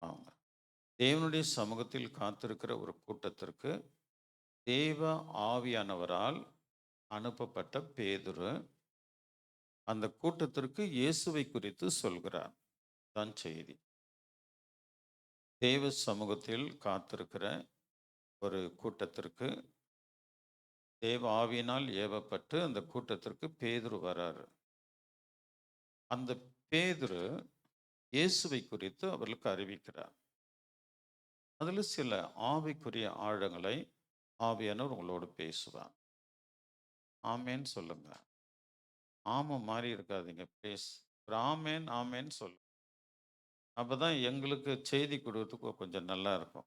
ஆமா. தேவனுடைய சமூகத்தில் காத்திருக்கிற ஒரு கூட்டத்திற்கு தேவ ஆவியானவரால் அனுப்பப்பட்ட பேதுரு அந்த கூட்டத்திற்கு இயேசுவை குறித்து சொல்கிறார். தான் செய்தி. தேவ சமூகத்தில் காத்திருக்கிற ஒரு கூட்டத்திற்கு தேவ ஆவியினால் ஏவப்பட்டு அந்த கூட்டத்திற்கு பேதுரு வராரு. அந்த பேதுரு இயேசுவை குறித்து அவர்களுக்கு அறிவிக்கிறார். அதில் சில ஆவிக்குரிய ஆழங்களை ஆவியானவர் உங்களோடு பேசுவார். ஆமேன்னு சொல்லுங்க. ஆமா மாதிரி இருக்காதீங்க ப்ளீஸ். ஒரு ஆமேன் ஆமேன்னு சொல்லுங்க. அப்பதான் எங்களுக்கு செய்தி கொடுக்கறதுக்கு கொஞ்சம் நல்லா இருக்கும்.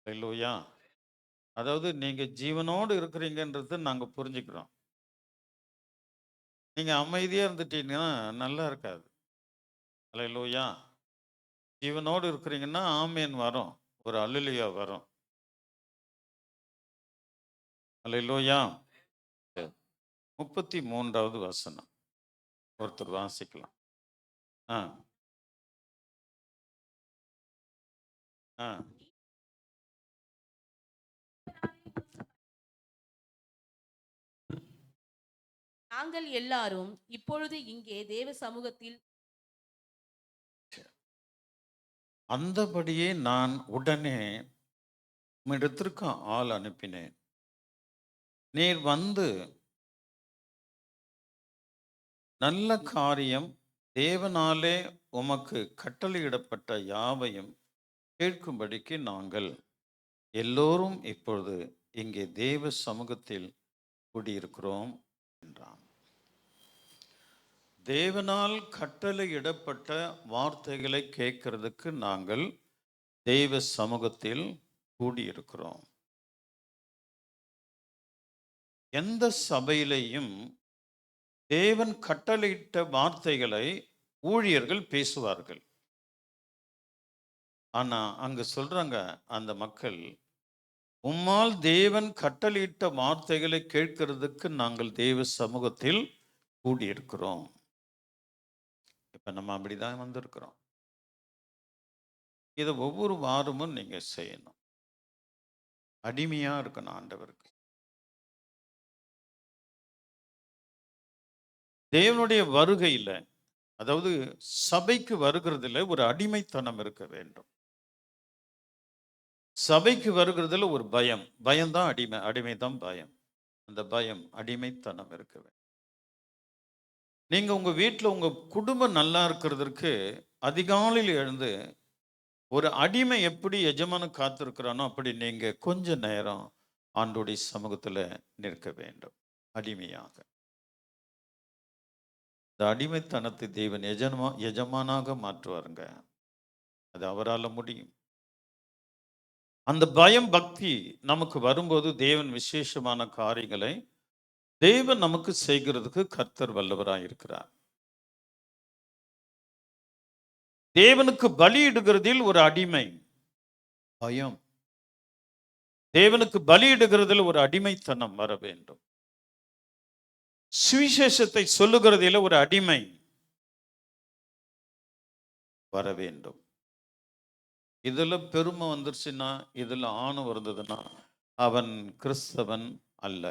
அல்லேலூயா. அதாவது நீங்க ஜீவனோடு இருக்கிறீங்கன்றது நாங்க புரிஞ்சுக்கிறோம். நீங்க அமைதியா இருந்துட்டீங்கன்னா நல்லா இருக்காது. அல்லேலூயா. ஜீவனோடு இருக்கிறீங்கன்னா ஆமேன் வரும். ஒரு அல்லேலூயா வரும். அல்லேலூயா. 33வது வசனம். ஒருத்தர் வாசிக்கலாம். ஆ, ஆ. நாங்கள் எல்லாரும் இப்பொழுது இங்கே தேவ சமூகத்தில் அந்தபடியே நான் உடனே உம்மிடத்திற்கு ஆள் அனுப்பினேன். நீர் வந்து நல்ல காரியம் தேவனாலே உமக்கு கட்டளையிடப்பட்ட யாவையும் கேட்கும்படிக்கு நாங்கள் எல்லோரும் இப்பொழுது இங்கே தேவ சமூகத்தில் கூடியிருக்கிறோம் என்றான். தேவனால் கட்டளையிடப்பட்ட வார்த்தைகளை கேட்கறதுக்கு நாங்கள் தெய்வ சமூகத்தில் கூடியிருக்கிறோம். எந்த சபையிலையும் தேவன் கட்டளையிட்ட வார்த்தைகளை ஊழியர்கள் பேசுவார்கள். ஆனா அங்க சொல்றாங்க அந்த மக்கள், உம்மால் தேவன் கட்டளையிட்ட வார்த்தைகளை கேட்கிறதுக்கு நாங்கள் தேவ சமூகத்தில் கூடியிருக்கிறோம். இப்ப நம்ம அப்படிதான் வந்திருக்கிறோம். இதை ஒவ்வொரு வாரமும் நீங்க செய்யணும். அடிமையா இருக்கணும் ஆண்டவருக்கு. தேவனுடைய வருகையில, அதாவது சபைக்கு வருகிறதுல ஒரு அடிமைத்தனம் இருக்க வேண்டும். சபைக்கு வருகிறதுல ஒரு பயம். பயம்தான் அடிமை. அடிமைதான் பயம். அந்த பயம், அடிமைத்தனம் இருக்க வேண்டும். நீங்க உங்க வீட்டில் உங்க குடும்பம் நல்லா இருக்கிறதுக்கு அதிகாலையில் எழுந்து ஒரு அடிமை எப்படி எஜமான காத்திருக்கிறானோ அப்படி நீங்க கொஞ்ச நேரம் ஆண்டோடைய சமூகத்துல நிற்க வேண்டும். அடிமையாக. இந்த அடிமைத்தனத்தை தேவன் எஜமானாக மாற்றுவாருங்க. அது அவரால் முடியும். அந்த பயம் பக்தி நமக்கு வரும்போது தேவன் விசேஷமான காரியங்களை தேவன் நமக்கு செய்கிறதுக்கு கர்த்தர் வல்லவராய் இருக்கிறார். தேவனுக்கு பலியிடுகிறதில் ஒரு அடிமை பயம். தேவனுக்கு பலியிடுகிறதில் ஒரு அடிமைத்தனம் வர வேண்டும். சுவிசேஷத்தை சொல்லுகிறதில் ஒரு அடிமை வர வேண்டும். இதுல பெருமை வந்துருச்சுன்னா, இதுல ஆணவம் இருந்ததுன்னா அவன் கிறிஸ்தவன் அல்ல.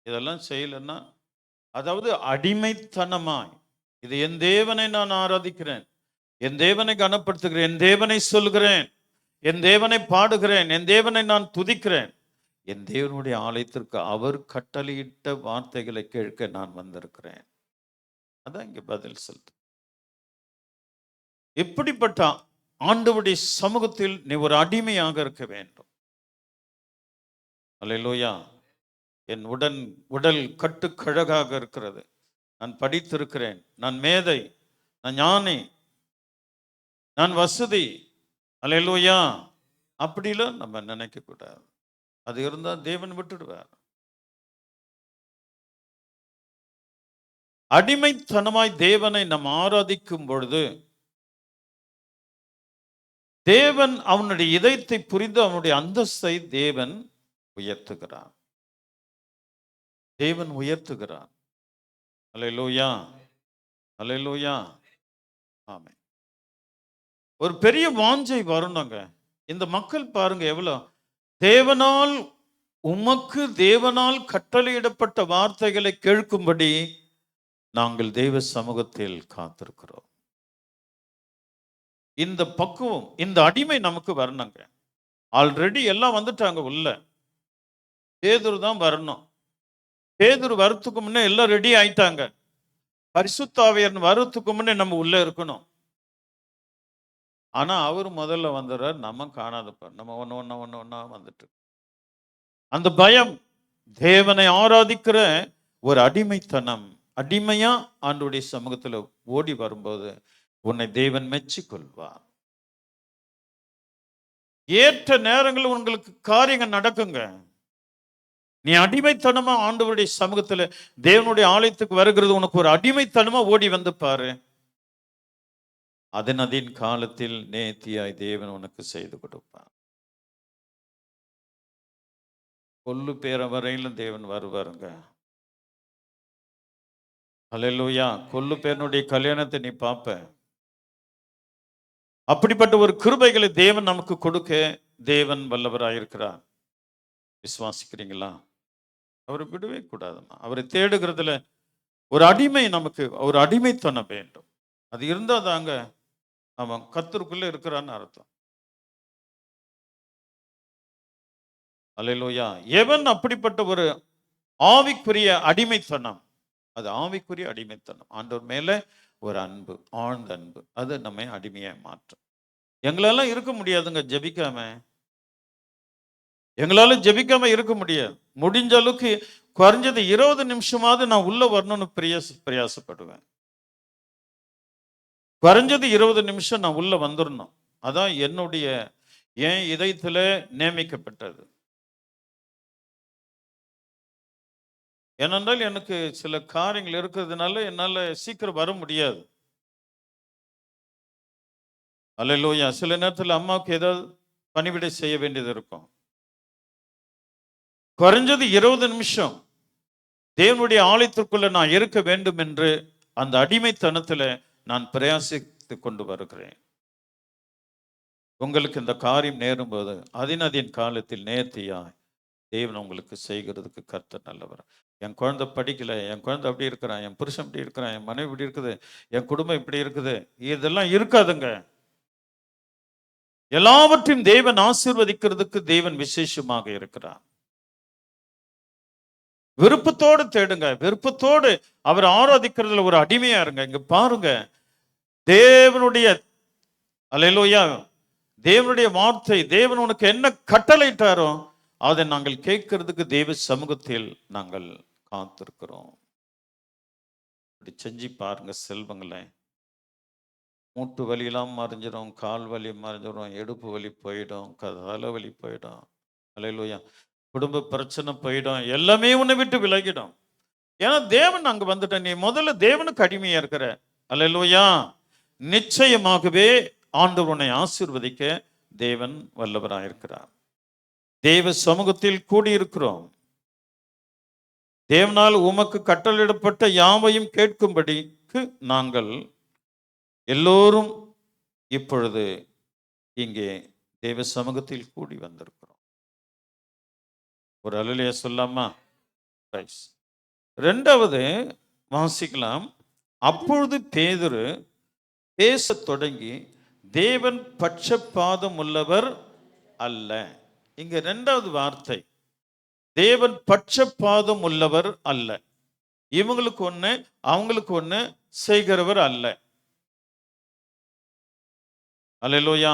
இதெல்லாம் செய்யலைன்னா, அதாவது அடிமைத்தனமாய் இது என் தேவனை நான் ஆராதிக்கிறேன், என் தேவனை கனப்படுத்துகிறேன், என் தேவனை சொல்கிறேன், என் தேவனை பாடுகிறேன், என் தேவனை நான் துதிக்கிறேன், என் தேவனுடைய ஆலயத்திற்கு அவர் கட்டளையிட்ட வார்த்தைகளை கேட்க நான் வந்திருக்கிறேன். அதான் இங்க பதில் சொல்றது. எப்படிப்பட்ட ஆண்டவருடைய சமூகத்தில் நீ ஒரு அடிமையாக இருக்க வேண்டும். அல்லேலூயா. என் உடல் கட்டுக்கழகாக இருக்கிறது. நான் படித்திருக்கிறேன், நான் மேதை, நான் ஞானி, நான் வசதி. அல்லேலூயா. அப்படிலாம் நம்ம நினைக்க கூடாது. அது இருந்தா தேவன் விட்டுடுவார். அடிமைத்தனமாய் தேவனை நாம் ஆராதிக்கும் பொழுது தேவன் அவனுடைய இதயத்தை புரிந்து அவனுடைய அந்தஸ்தை தேவன் உயர்த்துகிறார். தேவன் உயர்த்துகிறார். அல்லேலூயா. அல்லேலூயா. ஆமென். ஒரு பெரிய வாஞ்சை வரணுங்க. இந்த மக்கள் பாருங்க எவ்வளோ தேவனால் தேவனால் கட்டளையிடப்பட்ட வார்த்தைகளை கேட்கும்படி நாங்கள் தெய்வ சமூகத்தில் காத்திருக்கிறோம். இந்த பக்குவம், இந்த அடிமை நமக்கு வரணுங்க. ஆல்ரெடி எல்லாம் வந்துட்டாங்க உள்ள. பேதுரு தான் வரணும். பேதுரு வரத்துக்கு முன்னே எல்லாம் ரெடி ஆயிட்டாங்க. பரிசுத்த ஆவியானவர் வரத்துக்கு முன்னே நம்ம உள்ள இருக்கணும். ஆனா அவர் முதல்ல வந்துடுறார், நம்ம காணாதப்ப நம்ம ஒண்ணா வந்துட்டு. அந்த பயம், தேவனை ஆராதிக்கிற ஒரு அடிமைத்தனம், அடிமையா ஆண்டவருடைய சமூகத்துல ஓடி வரும்போது உன்னை தேவன் மெச்சிக் கொள்வார். ஏற்ற நேரங்கள் உங்களுக்கு காரியங்கள் நடக்குங்க. நீ அடிமைத்தனமா ஆண்டவருடைய சமூகத்துல தேவனுடைய ஆலயத்துக்கு வருகிறது உனக்கு ஒரு அடிமைத்தனமா ஓடி வந்து பாரு. அதன் காலத்தில் நேர்த்தியாய் தேவன் உனக்கு செய்து கொடுப்பார். கொல்லு பேர வரையிலும் தேவன் வருவாருங்க. அல்லேலூயா. கொல்லு பேரனுடைய கல்யாணத்தை நீ பார்ப்ப. அப்படிப்பட்ட ஒரு கிருபைகளை தேவன் நமக்கு கொடுக்க தேவன் வல்லவராயிருக்கிறார். விசுவாசிக்கிறீங்களா? அவரை விடவே கூடாதுமா. அவரை தேடுகிறதுல ஒரு அடிமை, நமக்கு ஒரு அடிமைத்தனம் வேண்டும். அது இருந்தா தாங்க அவன் கர்த்தருக்குள்ள இருக்கிறான்னு அர்த்தம். அல்லேலூயா. எவன் அப்படிப்பட்ட ஒரு ஆவிக்குரிய அடிமைத்தனம், அது ஆவிக்குரிய அடிமைத்தனம். ஆண்டவர் மேல ஒரு அன்பு, ஆழ்ந்த அன்பு, அது நம்மை அடிமையை மாற்றும். எங்களால இருக்க முடியாதுங்க ஜெபிக்காம. எங்களால ஜெபிக்காம இருக்க முடியாது. முடிஞ்ச அளவுக்கு குறைஞ்சது 20 நிமிஷமாவது நான் உள்ள வரணும்னு பிரயாசப்படுவேன். குறைஞ்சது 20 நிமிஷம் நான் உள்ள வந்துடணும். அதான் என்னுடைய என் இதயத்துல நியமிக்கப்பட்டது. ஏனென்றால் எனக்கு சில காரியங்கள் இருக்கிறதுனால என்னால சீக்கிரம் வர முடியாது. அல்லேலூயா. சில நேரத்தில் அம்மாவுக்கு ஏதாவது பணிவிடை செய்ய வேண்டியது இருக்கும். குறைஞ்சது 20 நிமிஷம் தேவனுடைய ஆலயத்திற்குள்ள நான் இருக்க வேண்டும் என்று அந்த அடிமைத்தனத்துல நான் பிரயாசித்து கொண்டு வருகிறேன். உங்களுக்கு இந்த காரியம் நேரும்போது அதின் காலத்தில் நேர்த்தியாய் தேவன் உங்களுக்கு செய்கிறதுக்கு கர்த்தர் நல்லவர். என் குழந்தை படிக்கல, என் குழந்தை அப்படி இருக்கிறான், என் புருஷன் இப்படி இருக்கிறான், என் மனைவி இப்படி இருக்குது, என் குடும்பம் இப்படி இருக்குது, இதெல்லாம் இருக்காதுங்க. எல்லாவற்றையும் தேவன் ஆசீர்வதிக்கிறதுக்கு தேவன் விசேஷமாக இருக்கிறார். விருப்பத்தோடு தேடுங்க, விருப்பத்தோடு அவர் ஆராதிக்கிறதுல ஒரு அடிமையா இருங்க. இங்க பாருங்க, தேவனுடைய அல்லேலூயா, தேவனுடைய வார்த்தை, தேவன் உனக்கு என்ன கட்டளையிட்டாரோ அதை நாங்கள் கேட்கறதுக்கு தேவ சமூகத்தில் நாங்கள் காத்திருக்கிறோம். இப்படி செஞ்சு பாருங்க செல்வங்களே. மூட்டு வலியெல்லாம் மறைஞ்சிடும், கால் வலி மறைஞ்சிடும், இடுப்பு வலி போயிடும், தலைவலி போயிடும். அல்லேலூயா. குடும்ப பிரச்சனை போயிடும், எல்லாமே உன்னை விட்டு விலகிடும். ஏன்னா தேவன் அங்க வந்துட்ட. நீ முதல்ல தேவனுக்கு அடிமையா இருக்கிற. அல்லேலூயா. நிச்சயமாகவே ஆண்டவர் உன்னை ஆசீர்வதிக்க தேவன் வல்லவராயிருக்கிறார். தேவ சமூகத்தில் கூடியிருக்கிறோம். தேவனால் உமக்கு கட்டளையிடப்பட்ட யாவையும் கேட்கும்படிக்கு நாங்கள் எல்லோரும் இப்பொழுது இங்கே தேவ சமூகத்தில் கூடி வந்திருக்கிறோம். ஒரு அல்லேலூயா சொல்லாமா? இரண்டாவது வாசிக்கலாம். அப்பொழுது பேதுரு பேசத் தொடங்கி, தேவன் பட்சபாதம் உள்ளவர் அல்ல. இங்க இரண்டாவது வார்த்தை, தேவன் பட்சபாதம் உள்ளவர் அல்ல. இவங்களுக்கு ஒண்ணு அவங்களுக்கு ஒண்ணு செய்கிறவர் அல்ல. அல்லேலூயா.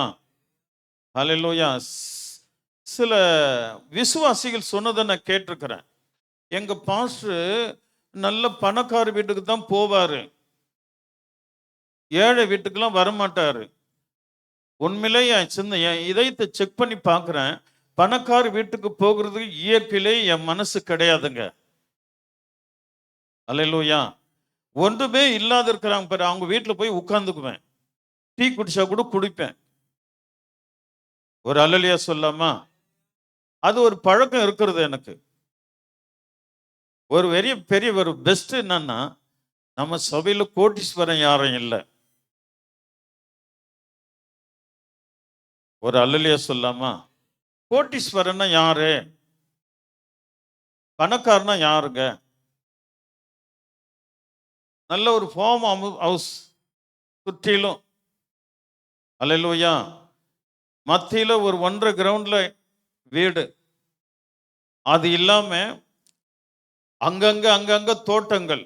அல்லேலூயா. சில விசுவாசிகள் சொன்னதை நான் கேட்டிருக்கிறேன். எங்க பாஸ்டர் நல்ல பணக்கார வீட்டுக்கு தான் போவாரு, ஏழை வீட்டுக்கெல்லாம் வரமாட்டாரு. உண்மையிலே என் இதயத்தை செக் பண்ணி பார்க்கிறேன். பணக்கார வீட்டுக்கு போகிறதுக்கு இயற்கையிலே என் மனசு கிடையாதுங்க. அல்லேலூயா. ஒன்றுமே இல்லாத இருக்கிறாங்க பாரு, அவங்க வீட்டில் போய் உட்கார்ந்துக்குவேன். டீ குடிச்சா கூட குடிப்பேன். ஒரு அல்லேலூயா சொல்லாமா? அது ஒரு பழக்கம் இருக்கிறது எனக்கு. ஒரு பெரிய ஒரு பெஸ்ட் என்னன்னா, நம்ம சபையில கோட்டீஸ்வரன் யாரும் இல்லை. ஒரு அல்லலியா சொல்லாமா? கோட்டீஸ்வரன்னா யாரு? பணக்காரனா யாருங்க? நல்ல ஒரு ஃபார்ம் ஹவுஸ் சுற்றிலும், அல்லேலூயா, மத்தியில ஒரு 1½ கிரவுண்ட்ல வீடு. அது இல்லாம அங்கங்க தோட்டங்கள்.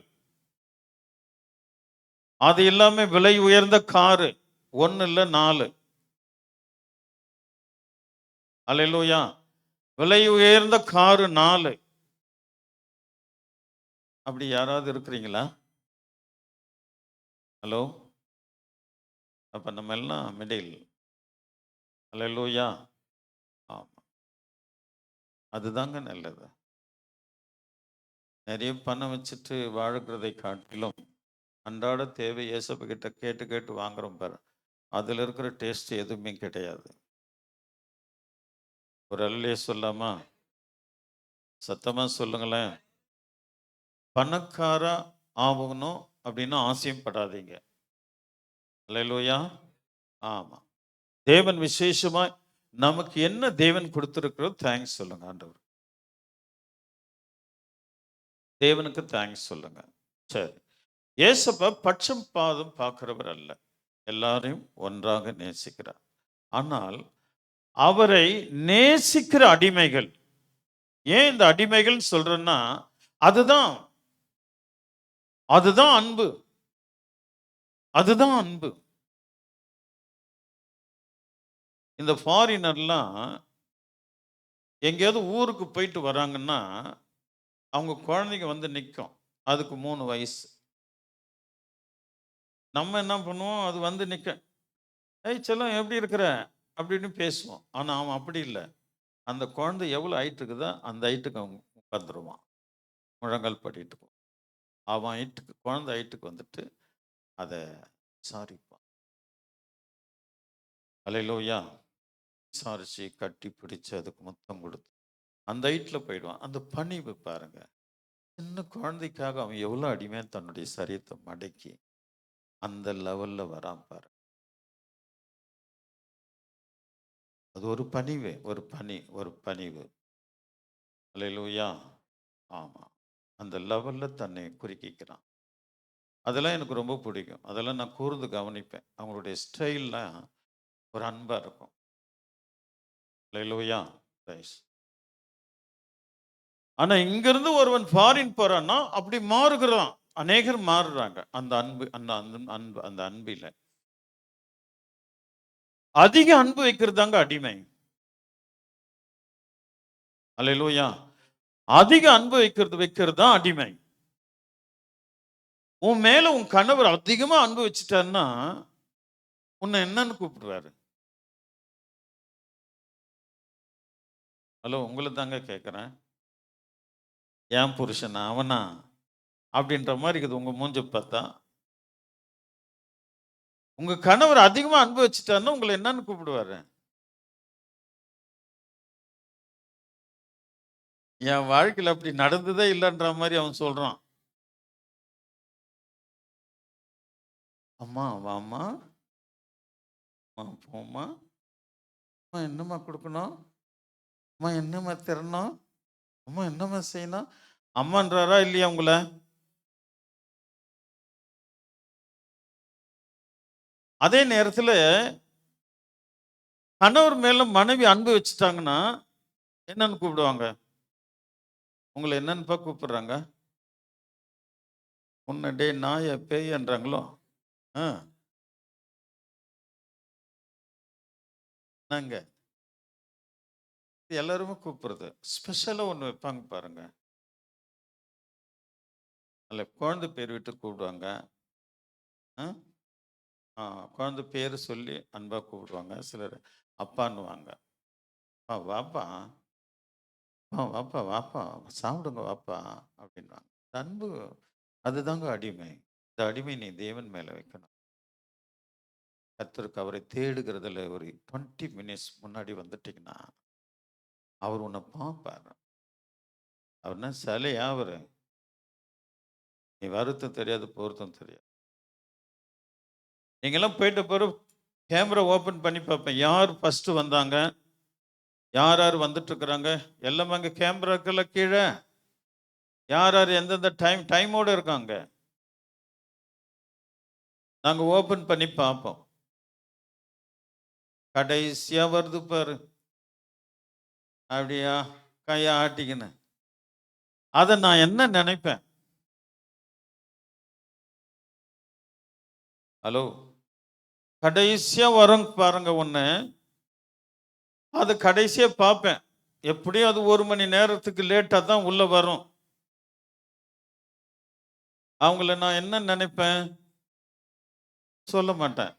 அது இல்லாம விலை உயர்ந்த காரு. 1 இல்ல 4. அல்லேலூயா. விலை உயர்ந்த காரு 4. அப்படி யாராவது இருக்கிறீங்களா? ஹலோ? அப்ப நம்ம எல்லாம் மிடில். அல்லேலூயா. ஆமா. அதுதாங்க நல்லது. நிறைய பணம் வச்சுட்டு வாழுகிறதை காட்டிலும் அன்றாட தேவை இயேசப்ப கிட்ட கேட்டு கேட்டு வாங்குறோம் பாரு. அதுல இருக்கிற டேஸ்ட் எதுவுமே கிடையாது. ஒரு அல்லேலூயா சொல்லாமா? சத்தமா சொல்லுங்களேன். பணக்காரா ஆகணும் அப்படின்னு ஆசையும் படாதீங்க. அல்லேலூயா. ஆமா. தேவன் விசேஷமா நமக்கு என்ன தேவன் கொடுத்திருக்கிறோ தேங்க்ஸ் சொல்லுங்க ஆண்டவர். தேவனுக்கு தேங்க்ஸ் சொல்லுங்க. சரி. இயேசப்பா பட்சம் பாதம் பார்க்கிறவர் அல்ல. எல்லாரையும் ஒன்றாக நேசிக்கிறார். ஆனால் அவரை நேசிக்கிற அடிமைகள், ஏன் இந்த அடிமைகள் சொல்றேன்னா, அதுதான் அதுதான் அன்பு. அதுதான் அன்பு. இந்த ஃபாரினர்லாம் எங்கேயாவது ஊருக்கு போயிட்டு வராங்கன்னா, அவங்க குழந்தைங்க வந்து நிக்கும். அதுக்கு 3 வயசு. நம்ம என்ன பண்ணுவோம்? அது வந்து நிக்க, "ஏய் செல்லம் எப்படி இருக்கிற?" அப்படின்னு பேசுவோம். ஆனா அவன் அப்படி இல்ல. அந்த குழந்தை எவ்வளோ ஹைட் இருக்குதோ, அந்த ஹைட்டுக்கு அவன் உட்காந்துருவான். முழங்கால் படிட்டு. அவன் ஹைட்டுக்கு, குழந்தை ஹைட்டுக்கு வந்துட்டு அத விசாரிப்பான். அல்லேலூயா. விசாரிச்சு கட்டி பிடிச்சு அதுக்கு முத்தம் கொடுத்து அந்த ஹைட்ல போயிடுவான். அந்த பணிவு பாருங்க. சின்ன குழந்தைக்காக அவன் எவ்வளோ அடிமையா தன்னுடைய சரீரத்தை மடக்கி அந்த லெவல்ல வரான் பாரு. அது ஒரு பணிவு, ஒரு பணிவு. அல்லேலூயா. ஆமா. அந்த லெவல்ல தன்னை குறுக்கிக்கிறான். அதெல்லாம் எனக்கு ரொம்ப பிடிக்கும். அதெல்லாம் நான் கூர்ந்து கவனிப்பேன். அவங்களுடைய ஸ்டைல்லாம் ஒரு அன்பா இருக்கும். அல்லேலூயா. பிரைஸ். ஆனா இங்கிருந்து ஒருவன் ஃபாரின் போறான்னா அப்படி மாறுகிறான். அநேகர் மாறுறாங்க. அந்த அன்பு, அந்த அன்பில. அதிக அன்பு வைக்கிறதாங்க அடிமை. அல்லேலூயா. அதிக அன்பு வைக்கிறது தான் அடிமை. உன் மேல உன் கணவர் அதிகமா அன்பு வச்சுட்டாருன்னா உன்னை என்னன்னு கூப்பிடுவாரு? ஹலோ, உங்களை தாங்க கேட்கிறேன். ஏன் புருஷனா அவனா அப்படின்ற மாதிரி இருக்குது உங்க மூஞ்ச பார்த்தா. உங்க கணவர் அதிகமா அன்பு வச்சுட்டாருன்னா உங்களை என்னன்னு கூப்பிடுவாரு? என் வாழ்க்கையில அப்படி நடந்ததே இல்லைன்ற மாதிரி அவன் சொல்றான். அம்மா வாம்மா, அம்மா போம்மா, அம்மா என்னம்மா கொடுக்கணும், அம்மா என்னம்மா தரணும், அம்மா என்னம்மா செய்யணும், அம்மான்றாரா இல்லையா உங்களை? அதே நேரத்துல கணவர் மேல மனைவி அன்பு வச்சுட்டாங்கன்னா என்னன்னு கூப்பிடுவாங்க? உங்களை என்னன்னுப்பா கூப்பிடுறாங்க? உன்னை டே நாய பேயன்றாங்களோ? ஆ, நாங்க எல்லாருமே கூப்பிடுறது ஸ்பெஷலா ஒண்ணு வைப்பாங்க பாருங்க. அல்ல குழந்தை பேர் விட்டு கூப்பிடுவாங்க. ஆ? ஆ, குழந்தை பேர் சொல்லி அன்பா கூப்பிடுவாங்க. சிலர் அப்பான்னுவாங்க. வாப்பா, வாப்பா வாப்பா, சாப்பிடுங்க வாப்பா அப்படின்வாங்க. இந்த அன்பு அதுதாங்க அடிமை. இந்த அடிமை நீ தேவன் மேல வைக்கணும். கர்த்தருக்கு அவரை தேடுகிறதுல ஒரு 20 மினிட்ஸ் முன்னாடி வந்துட்டீங்கன்னா அவர் உன்னை பார்ப்பார். அவர்னா சிலையா அவரு? நீ வருத்தம் தெரியாது, பொருத்தம் தெரியாது. நீங்கெல்லாம் போயிட்ட பிறகு கேமரா ஓப்பன் பண்ணி பார்ப்பேன், யார் ஃபர்ஸ்ட் வந்தாங்க, யார் யார் வந்துட்டு இருக்கிறாங்க, எல்லாமே அங்கே கேமராக்குள்ள கீழே யார் யார் எந்தெந்த டைமோட இருக்காங்க, நாங்க ஓப்பன் பண்ணி பார்ப்போம். கடைசியா வருது பாரு, அப்படியா கையை ஆட்டிக்கின்னு. அதை நான் என்ன நினைப்பேன், ஹலோ, கடைசியா வரும் பாருங்க ஒண்ணு, அது கடைசியா பார்ப்பேன். எப்படியும் அது 1 மணி நேரத்துக்கு லேட்டா தான் உள்ள வரும். அவங்கள நான் என்ன நினைப்பேன் சொல்ல மாட்டேன்.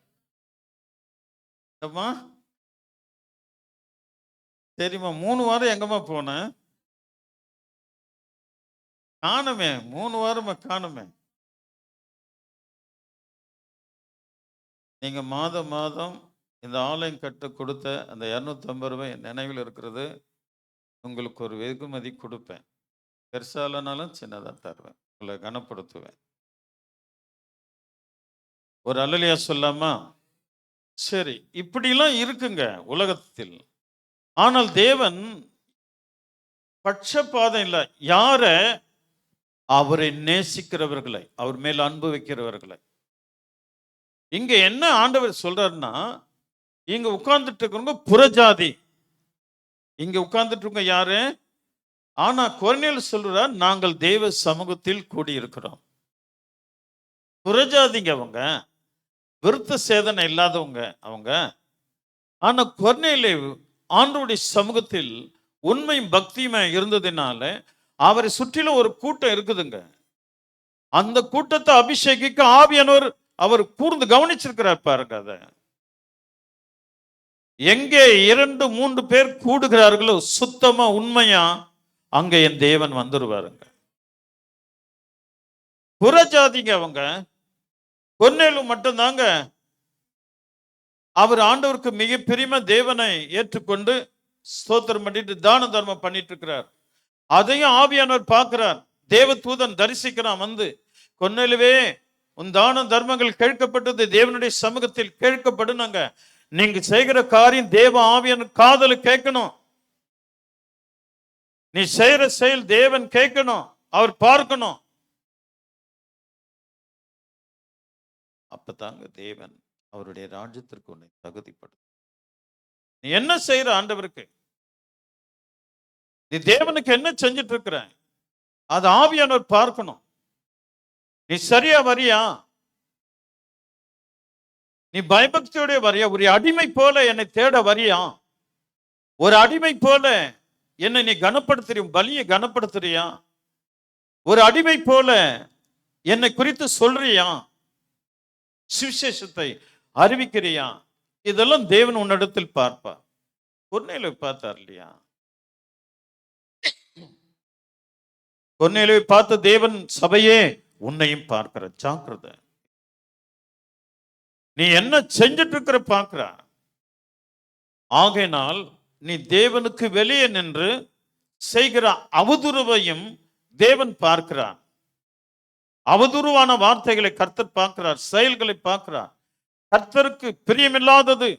அம்மா சரிம்மா 3 வாரம் எங்கம்மா போனேன், காணுமே, 3 வாரமா காணுமே. நீங்க மாதம் மாதம் இந்த ஆலயம் கட்ட கொடுத்த அந்த 250 ரூபாய் என் நினைவில் இருக்கிறது. உங்களுக்கு ஒரு வெகுமதி கொடுப்பேன், பெருசாலனாலும் சின்னதாக தருவேன், உங்களை கனப்படுத்துவேன். ஒரு அல்லேலூயா சொல்லாமா? சரி, இப்படிலாம் இருக்குங்க உலகத்தில். ஆனால் தேவன் பட்சபாதம் இல்லை. யார? அவரை நேசிக்கிறவர்களை, அவர் மேல் அன்பு வைக்கிறவர்களை. இங்க என்ன ஆண்டவர் சொல்றாருன்னா, இங்க உட்கார்ந்துட்டு இருக்கிறவங்க புறஜாதி, இங்க உட்கார்ந்துட்டு இருக்க யாரு? ஆனா கொர்நேலியு சொல்றார், நாங்கள் தேவ சமூகத்தில் கூடியிருக்கிறோம். புறஜாதிங்க அவங்க, விருத்த சேதனை இல்லாதவங்க அவங்க. ஆனா கொர்நேலியு ஆண்டவருடைய சமூகத்தில் உண்மையும் பக்தியுமே இருந்ததுனால அவரை சுற்றிலும் ஒரு கூட்டம் இருக்குதுங்க. அந்த கூட்டத்தை அபிஷேகிக்க ஆவியானவர் அவர் கூர்ந்து கவனிச்சிருக்கிறார் பாருங்க. அதை எங்கே 2-3 பேர் கூடுகிறார்களோ சுத்தமா உண்மையா, அங்க என் தேவன் வந்துருவாருங்க. புறஜாதிங்க அவங்க. கொர்நேலியு மட்டும்தாங்க அவர் ஆண்டவருக்கு மிக பிரியமா தேவனை ஏற்றுக்கொண்டு ஸ்தோத்திரம் பண்ணிட்டு தான தர்மம் பண்ணிட்டு இருக்கிறார். அதையும் ஆவியானவர் பார்க்கிறார். தேவ தூதன் தரிசிக்கிறான் வந்து, கொர்நேலியுவே உன் தான தர்மங்கள் கேட்கப்பட்டது, தேவனுடைய சமூகத்தில் கேட்கப்படுனாங்க. நீங்க செய்கிற காரியம் தேவ ஆவியானவர் காதுல கேட்கணும். நீ செய்யற செயல் தேவன் கேட்கணும், அவர் பார்க்கணும். அப்பதாங்க தேவன் அவருடைய ராஜ்யத்திற்கு உன்னை தகுதிப்படும். நீ என்ன செய்யற ஆண்டவருக்கு, நீ தேவனுக்கு என்ன செஞ்சிட்டு இருக்கிற, அது ஆவியானவர் பார்க்கணும். நீ சரியா வரியா, நீ பயபக்தியோட வரியா, ஒரு அடிமை போல என்னை தேட வரியா, ஒரு அடிமை போல என்னை நீ கனப்படுத்துறிய, பலியை கனப்படுத்துறியா, ஒரு அடிமை போல என்னை குறித்து சொல்றியா, சுவிசேஷத்தை அறிவிக்கிறியா, இதெல்லாம் தேவன் உன்னிடத்தில் பார்ப்பார். கொர்நேலியுவை பார்த்தார் இல்லையா? கொர்நேலியுவை பார்த்த தேவன் சபையே உன்னையும் பார்க்கிற, ஜாக்கிரதை. நீ என்ன செஞ்சிட்டு இருக்கிற பார்க்கிற. ஆகையினால் நீ தேவனுக்கு வெளியே நின்று செய்கிற அவதூறுவையும் தேவன் பார்க்கிறார். அவதூறுவான வார்த்தைகளை கர்த்தர் பார்க்கிறார், செயல்களை பார்க்கிறார். கர்த்தருக்கு பிரியமில்லாதது,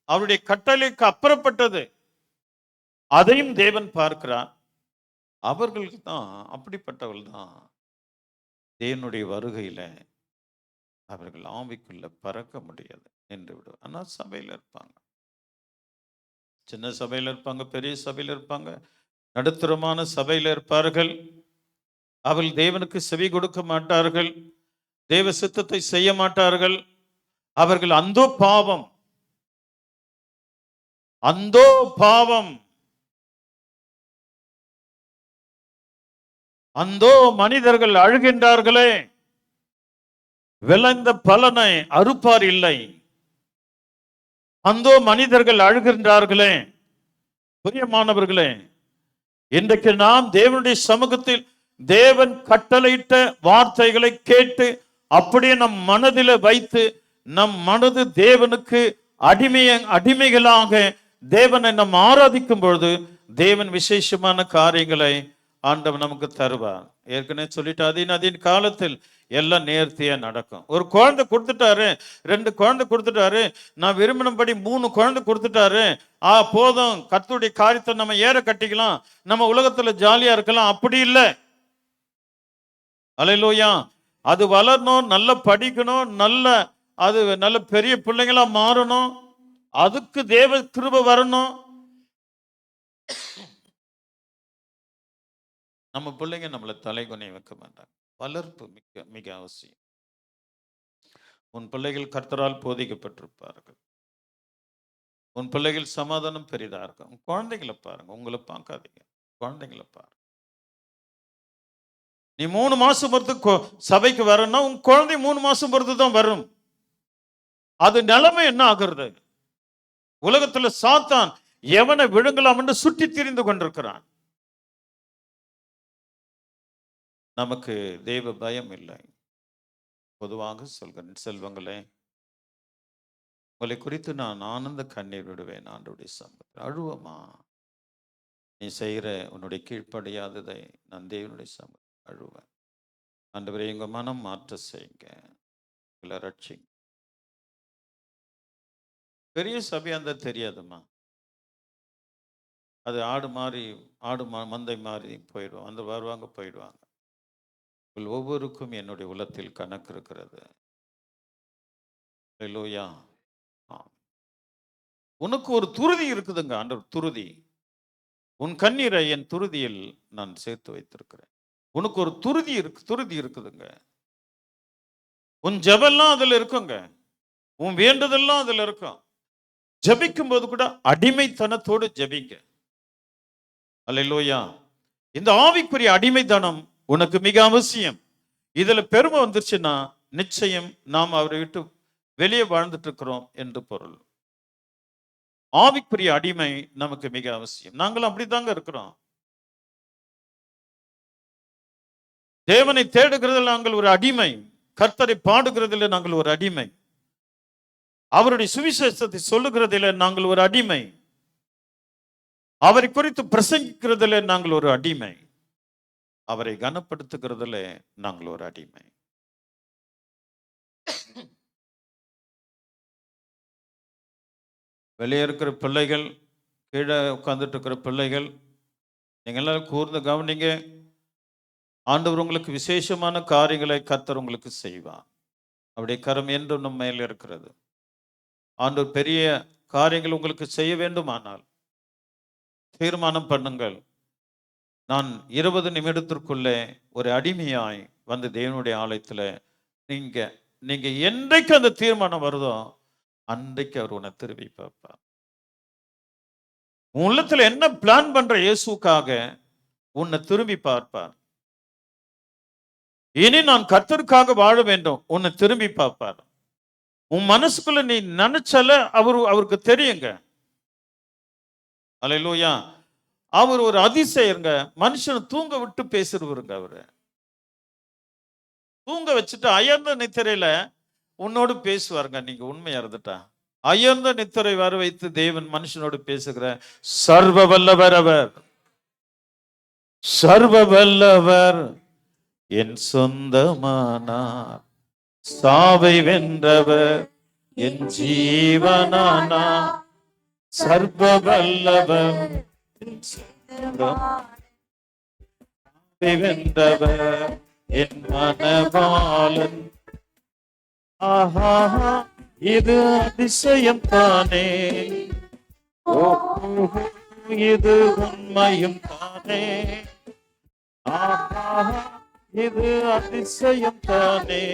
அவருடைய கட்டளைக்கு அப்புறப்பட்டது, அதையும் தேவன் பார்க்கிறார். அவர்களுக்கு தான், அப்படிப்பட்டவர்கள் தான் தேவனுடைய வருகையில அவர்கள் ஆவிக்குள்ள பறக்க முடியாது என்று விடும். ஆனால் சபையில் இருப்பாங்க, சின்ன சபையில் இருப்பாங்க, பெரிய சபையில் இருப்பாங்க, நடுத்தரமான சபையில் இருப்பார்கள். அவர்கள் தேவனுக்கு செவி கொடுக்க மாட்டார்கள், தேவ சித்தத்தை செய்ய மாட்டார்கள். அவர்கள் அந்தோ பாவம், அந்தோ பாவம், அந்தோ மனிதர்கள் அழுகின்றார்களே, விளைந்த பலனை அறுப்பார் இல்லை. அந்தோ மனிதர்கள் அழுகின்றார்களே. பிரியமானவர்களே, இன்றைக்கு நாம் தேவனுடைய சமூகத்தில் தேவன் கட்டளையிட்ட வார்த்தைகளை கேட்டு அப்படியே நம் மனதில் வைத்து நம் மனது தேவனுக்கு அடிமைகளாக தேவனை நாம் ஆராதிக்கும் பொழுது தேவன் விசேஷமான காரியங்களை ஆண்டவர் நமக்கு தருவார். ஏற்கனவே சொல்லிட்டு அதின் காலத்தில் எல்லாம் நேர்த்தியா நடக்கும். ஒரு குழந்தை கொடுத்துட்டாரு, 2 குழந்தை கொடுத்துட்டாரு, நான் விரும்பினபடி 3 குழந்தை கொடுத்துட்டாரு, போதும், கர்த்தருடைய காரியத்தை நம்ம ஏற கட்டிக்கலாம், நம்ம உலகத்துல ஜாலியா இருக்கலாம். அப்படி இல்லை. அல்லேலூயா. அது வளரணும், நல்லா படிக்கணும், நல்ல பெரிய பிள்ளைங்களா மாறணும், அதுக்கு தேவ கிருபை வரணும். நம்ம பிள்ளைங்க நம்மளை தலைகுனிய வைக்க மாட்டாங்க. வளர்ப்பு மிக மிக அவசியம். உன் பிள்ளைகள் கர்த்தரால் போதிக்கப்பட்டிருப்பார்கள். உன் பிள்ளைகள் சமாதானம் பெரிதா இருக்கும். உன் குழந்தைகளை பாருங்க, உங்களை பார்க்காதீங்க, குழந்தைங்களை பாருங்க. நீ 3 மாசம் பொறுத்து சபைக்கு வரணும்னா உன் குழந்தை 3 மாசம் பொறுத்து தான் வரும். அது நிலைமை என்ன ஆகுறது? உலகத்துல சாத்தான் எவனை விழுங்கலாம் என்று சுற்றி திரிந்து கொண்டிருக்கிறான். நமக்கு தெய்வ பயம் இல்லை. பொதுவாக சொல்கிறேன் செல்வங்களே, உங்களை குறித்து நான் ஆனந்த கண்ணீர் விடுவேன் ஆண்டவருடைய சமூகத்தில். அழுவமா? நீ செய்கிற உன்னுடைய கீழ்ப்படியாததை நான் தேவனுடைய சமூகத்தில் அழுவேன். ஆண்டவரே, எங்க மனம் மாற்ற செய்யுங்க, எங்களை ரட்சிங்க. பெரிய சபையா இருந்தா தெரியாதுமா, அது ஆடு மந்தை மாறி போயிடுவாங்க, அந்த வருவாங்க போயிடுவாங்க. ஒவ்வொருக்கும் என்னுடைய உள்ளத்தில் கணக்கு இருக்கிறது. அல்லேலூயா. உனக்கு ஒரு துருதி இருக்குதுங்க ஆண்டவர், துருதி. உன் கண்ணீரை என் துருதியில் நான் சேர்த்து வைத்திருக்கிறேன். உனக்கு ஒரு துருதி இருக்குதுங்க. உன் ஜெபெல்லாம் அதுல இருக்குங்க, உன் வேண்டுதெல்லாம் அதுல இருக்கும். ஜெபிக்கும் போது கூட அடிமைத்தனத்தோடு ஜெபிங்க. அல்லேலூயா. இந்த ஆவிக்குரிய அடிமைத்தனம் உனக்கு மிக அவசியம். இதுல பெருமை வந்துருச்சுன்னா நிச்சயம் நாம் அவரை விட்டு வெளியே வாழ்ந்துட்டு இருக்கிறோம் என்று பொருள். ஆவிக்குரிய அடிமை நமக்கு மிக அவசியம். நாங்களும் அப்படித்தாங்க இருக்கிறோம். தேவனை தேடுகிறதில் நாங்கள் ஒரு அடிமை, கர்த்தரை பாடுகிறதில் நாங்கள் ஒரு அடிமை, அவருடைய சுவிசேஷத்தை சொல்லுகிறதில் நாங்கள் ஒரு அடிமை, அவரை குறித்து பிரசங்கிக்கிறதில் நாங்கள் ஒரு அடிமை, அவரை கனப்படுத்துகிறதில் நாங்கள் ஒரு அடிமை. வெளியே இருக்கிற பிள்ளைகள், கீழே உட்கார்ந்துட்டு இருக்கிற பிள்ளைகள், நீங்க எல்லாம் கூர்ந்து கவனிங்க. ஆண்டவர் உங்களுக்கு விசேஷமான காரியங்களை கர்த்தர் உங்களுக்கு செய்வார். அவருடைய கரம் என்றும் நம்ம மேல் இருக்கிறது. ஆண்டவர் பெரிய காரியங்கள் உங்களுக்கு செய்ய வேண்டுமானால் தீர்மானம் பண்ணுங்கள். நான் 20 நிமிடத்திற்குள்ளே ஒரு அடிமையாய் வந்து தேவனுடைய ஆலயத்தில் நீங்க என்றைக்கு அந்த தீர்மானம் வருதோ அன்றைக்கு அவர் உன்னை திரும்பி பார்ப்பார். உன் உள்ளத்துல என்ன பிளான் பண்ற இயேசுக்காக உன்னை திரும்பி பார்ப்பார். இனி நான் கர்த்தருக்காக வாழ வேண்டும், உன்னை திரும்பி பார்ப்பார். உன் மனசுக்குள்ள நீ நினைச்சல அவருக்கு தெரியுங்க. அல்லேலூயா. அவர் ஒரு அதிசயங்க. மனுஷனை தூங்க விட்டு பேசுறவருங்க. அவரு தூங்க வச்சுட்டு அயர்ந்த நித்திரையில உன்னோடு பேசுவாருங்க. நீங்க உண்மையா இருந்துட்டா அயர்ந்த நித்திரை வர வைத்து தேவன் மனுஷனோடு பேசுகிற சர்வ வல்லவர் அவர். சர்வ வல்லவர் என் சொந்தமானார், சாவை வென்றவர் என் ஜீவனானார். சர்வ வல்லவர் வென்றவர் என் மனவாளன். ஆஹா, இது அதிசயம் தானே, இது உண்மையும் தானே. ஆஹா, இது அதிசயம் தானே,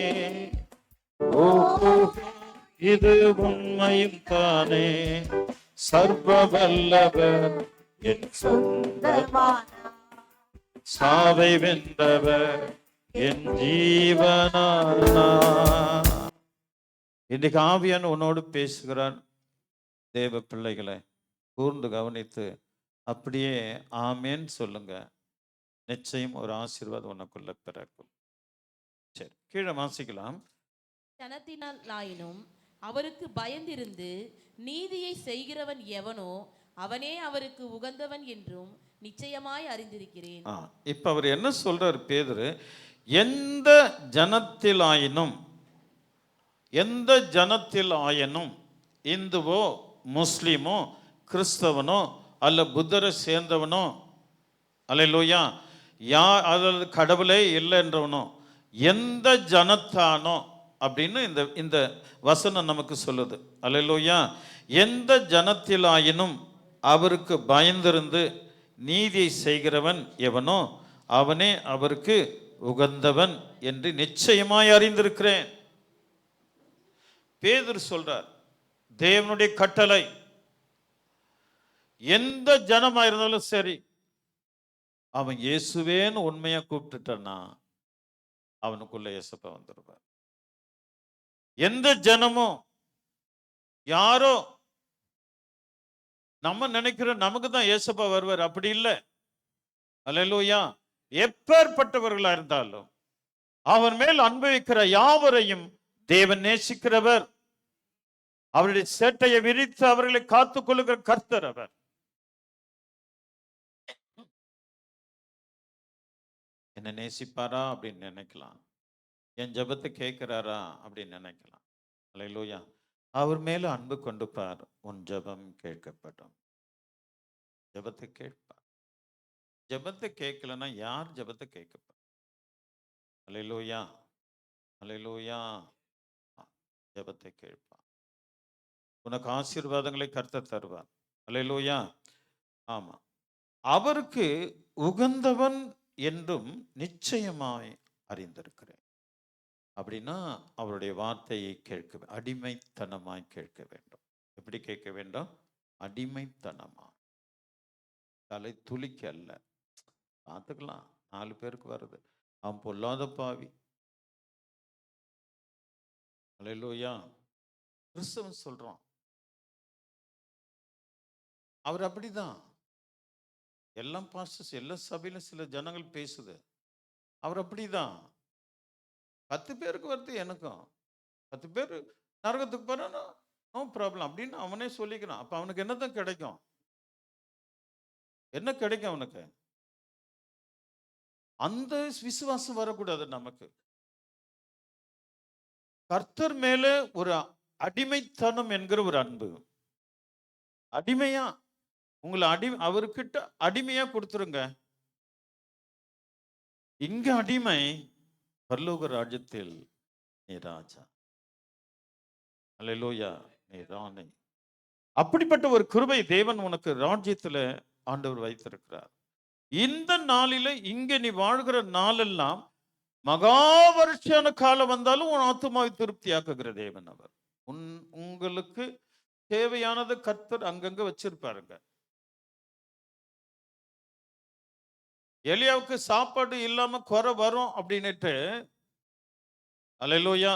இது உண்மையும் தானே. சர்வ வல்லவர் என் சொந்தமானார், சாவை வென்றவர் என் ஜீவனானார். இன்னைக்கு ஆவியான உன்னோடு பேசுகிறார். தேவ பிள்ளைகளை கூர்ந்து கவனித்து அப்படியே ஆமேன்னு சொல்லுங்க. நிச்சயம் ஒரு ஆசீர்வாதம் உனக்குள்ள பிறக்கும். சரி, கீழே வாசிக்கலாம். ஜனத்தினாலாயினும் அவருக்கு பயந்திருந்து நீதியை செய்கிறவன் எவனோ அவனே அவருக்கு உகந்தவன் என்றும் நிச்சயமாய் அறிந்திருக்கிறேன். இப்ப அவர் என்ன சொல்றார் பேதுரு, எந்த ஜனத்திலாயினும் எந்த ஜனத்தில் ஆயினும் இந்துவோ முஸ்லிமோ கிறிஸ்தவனோ அல்ல புத்தரை சேர்ந்தவனோ அல்லேலூயா அதாவது கடவுளே இல்லைன்றவனோ எந்த ஜனத்தானோ அப்படின்னு இந்த இந்த வசனம் நமக்கு சொல்லுது. அல்லேலூயா. எந்த ஜனத்திலாயினும் அவருக்கு பயந்திருந்து நீதியை செய்கிறவன் எவனோ அவனே அவருக்கு உகந்தவன் என்று நிச்சயமாய் அறிந்திருக்கிறேன். பேதுரு சொல்றார், தேவனுடைய கட்டளை எந்த ஜனமா இருந்தாலும் சரி, அவன் இயேசுவேன்னு உண்மையா கூப்பிட்டுட்டான்னா அவனுக்குள்ள இயேசப்பா வந்துருவார். எந்த ஜனமும் யாரோ நம்ம நினைக்கிறோம் நமக்கு தான் இயேசப்பா வருவார், அப்படி இல்லை. அல்லேலூயா. எப்பேற்பட்டவர்களா இருந்தாலும் அவன் மேல் அன்பு வைக்கிற யாவரையும் தேவன் நேசிக்கிறவர். அவருடைய சேட்டையை விரித்து அவர்களை காத்துக் கொள்ளுகிற கர்த்தர் அவர். என்ன நேசிப்பாரா அப்படின்னு நினைக்கலாம், என் ஜெபத்தை கேட்கிறாரா அப்படின்னு நினைக்கலாம். அல்லேலூயா. அவர் மேல அன்பு கொண்டு பார், உன் ஜெபம் கேட்கப்படும். ஜெபத்தை கேட்பார். ஜெபத்தை கேட்கலன்னா யார் ஜெபத்தை கேட்கப்பார்? அல்லேலூயா. அல்லேலூயா. ஜெபத்தை கேட்பார். உனக்கு ஆசீர்வாதங்களை கர்த்தர் தருவார். அல்லேலூயா. ஆமா, அவருக்கு உகந்தவன் என்றும் நிச்சயமாய் அறிந்திருக்கிறேன். அப்படின்னா அவருடைய வார்த்தையை கேட்க, அடிமைத்தனமாய் கேட்க வேண்டும். எப்படி கேட்க வேண்டும்? அடிமைத்தனமா, தலை துளிக்க அல்ல. பார்த்துக்கலாம், 4 பேருக்கு வருது, அவன் பொல்லாத பாவி. அல்லேலூயா. கிறிஸ்தவன் சொல்றான், அவர் அப்படிதான். எல்லாம் பாஸ்டர்ஸ், எல்லா சபையிலும் சில ஜனங்கள் பேசுது, அவர் அப்படிதான். 10 பேருக்கு வருது, எனக்கும் 10 பேர் நரகத்துக்கு போறானோ நோ ப்ராப்ளம் அப்படின்னு அவனே சொல்லிக்கிறான். அப்ப அவனுக்கு என்னதான் கிடைக்கும்? என்ன கிடைக்கும் அவனுக்கு? அந்த விசுவாசம் வரக்கூடாது நமக்கு. கர்த்தர் மேல ஒரு அடிமைத்தனம் என்கிற ஒரு அன்பு. அடிமையா உங்களை அவர்கிட்ட அடிமையா கொடுத்துருங்க. இங்க அடிமை, பரலோக ராஜ்யத்தில் நீ ராஜா. அல்லேலூயா. நீ ராணி. அப்படிப்பட்ட ஒரு கிருபை தேவன் உனக்கு ராஜ்யத்துல ஆண்டவர் வைத்திருக்கிறார். இந்த நாளில இங்க நீ வாழ்கிற நாளெல்லாம் மகா வருஷான காலம் வந்தாலும் உன் ஆத்துமாவை திருப்தியாக்குகிற தேவன் அவர். உங்களுக்கு தேவையானது கர்த்தர் அங்கங்க வச்சிருப்பாருங்க. எலியாவுக்கு சாப்பாடு இல்லாம குறை வரும் அப்படின்னுட்டு, அல்லேலூயா,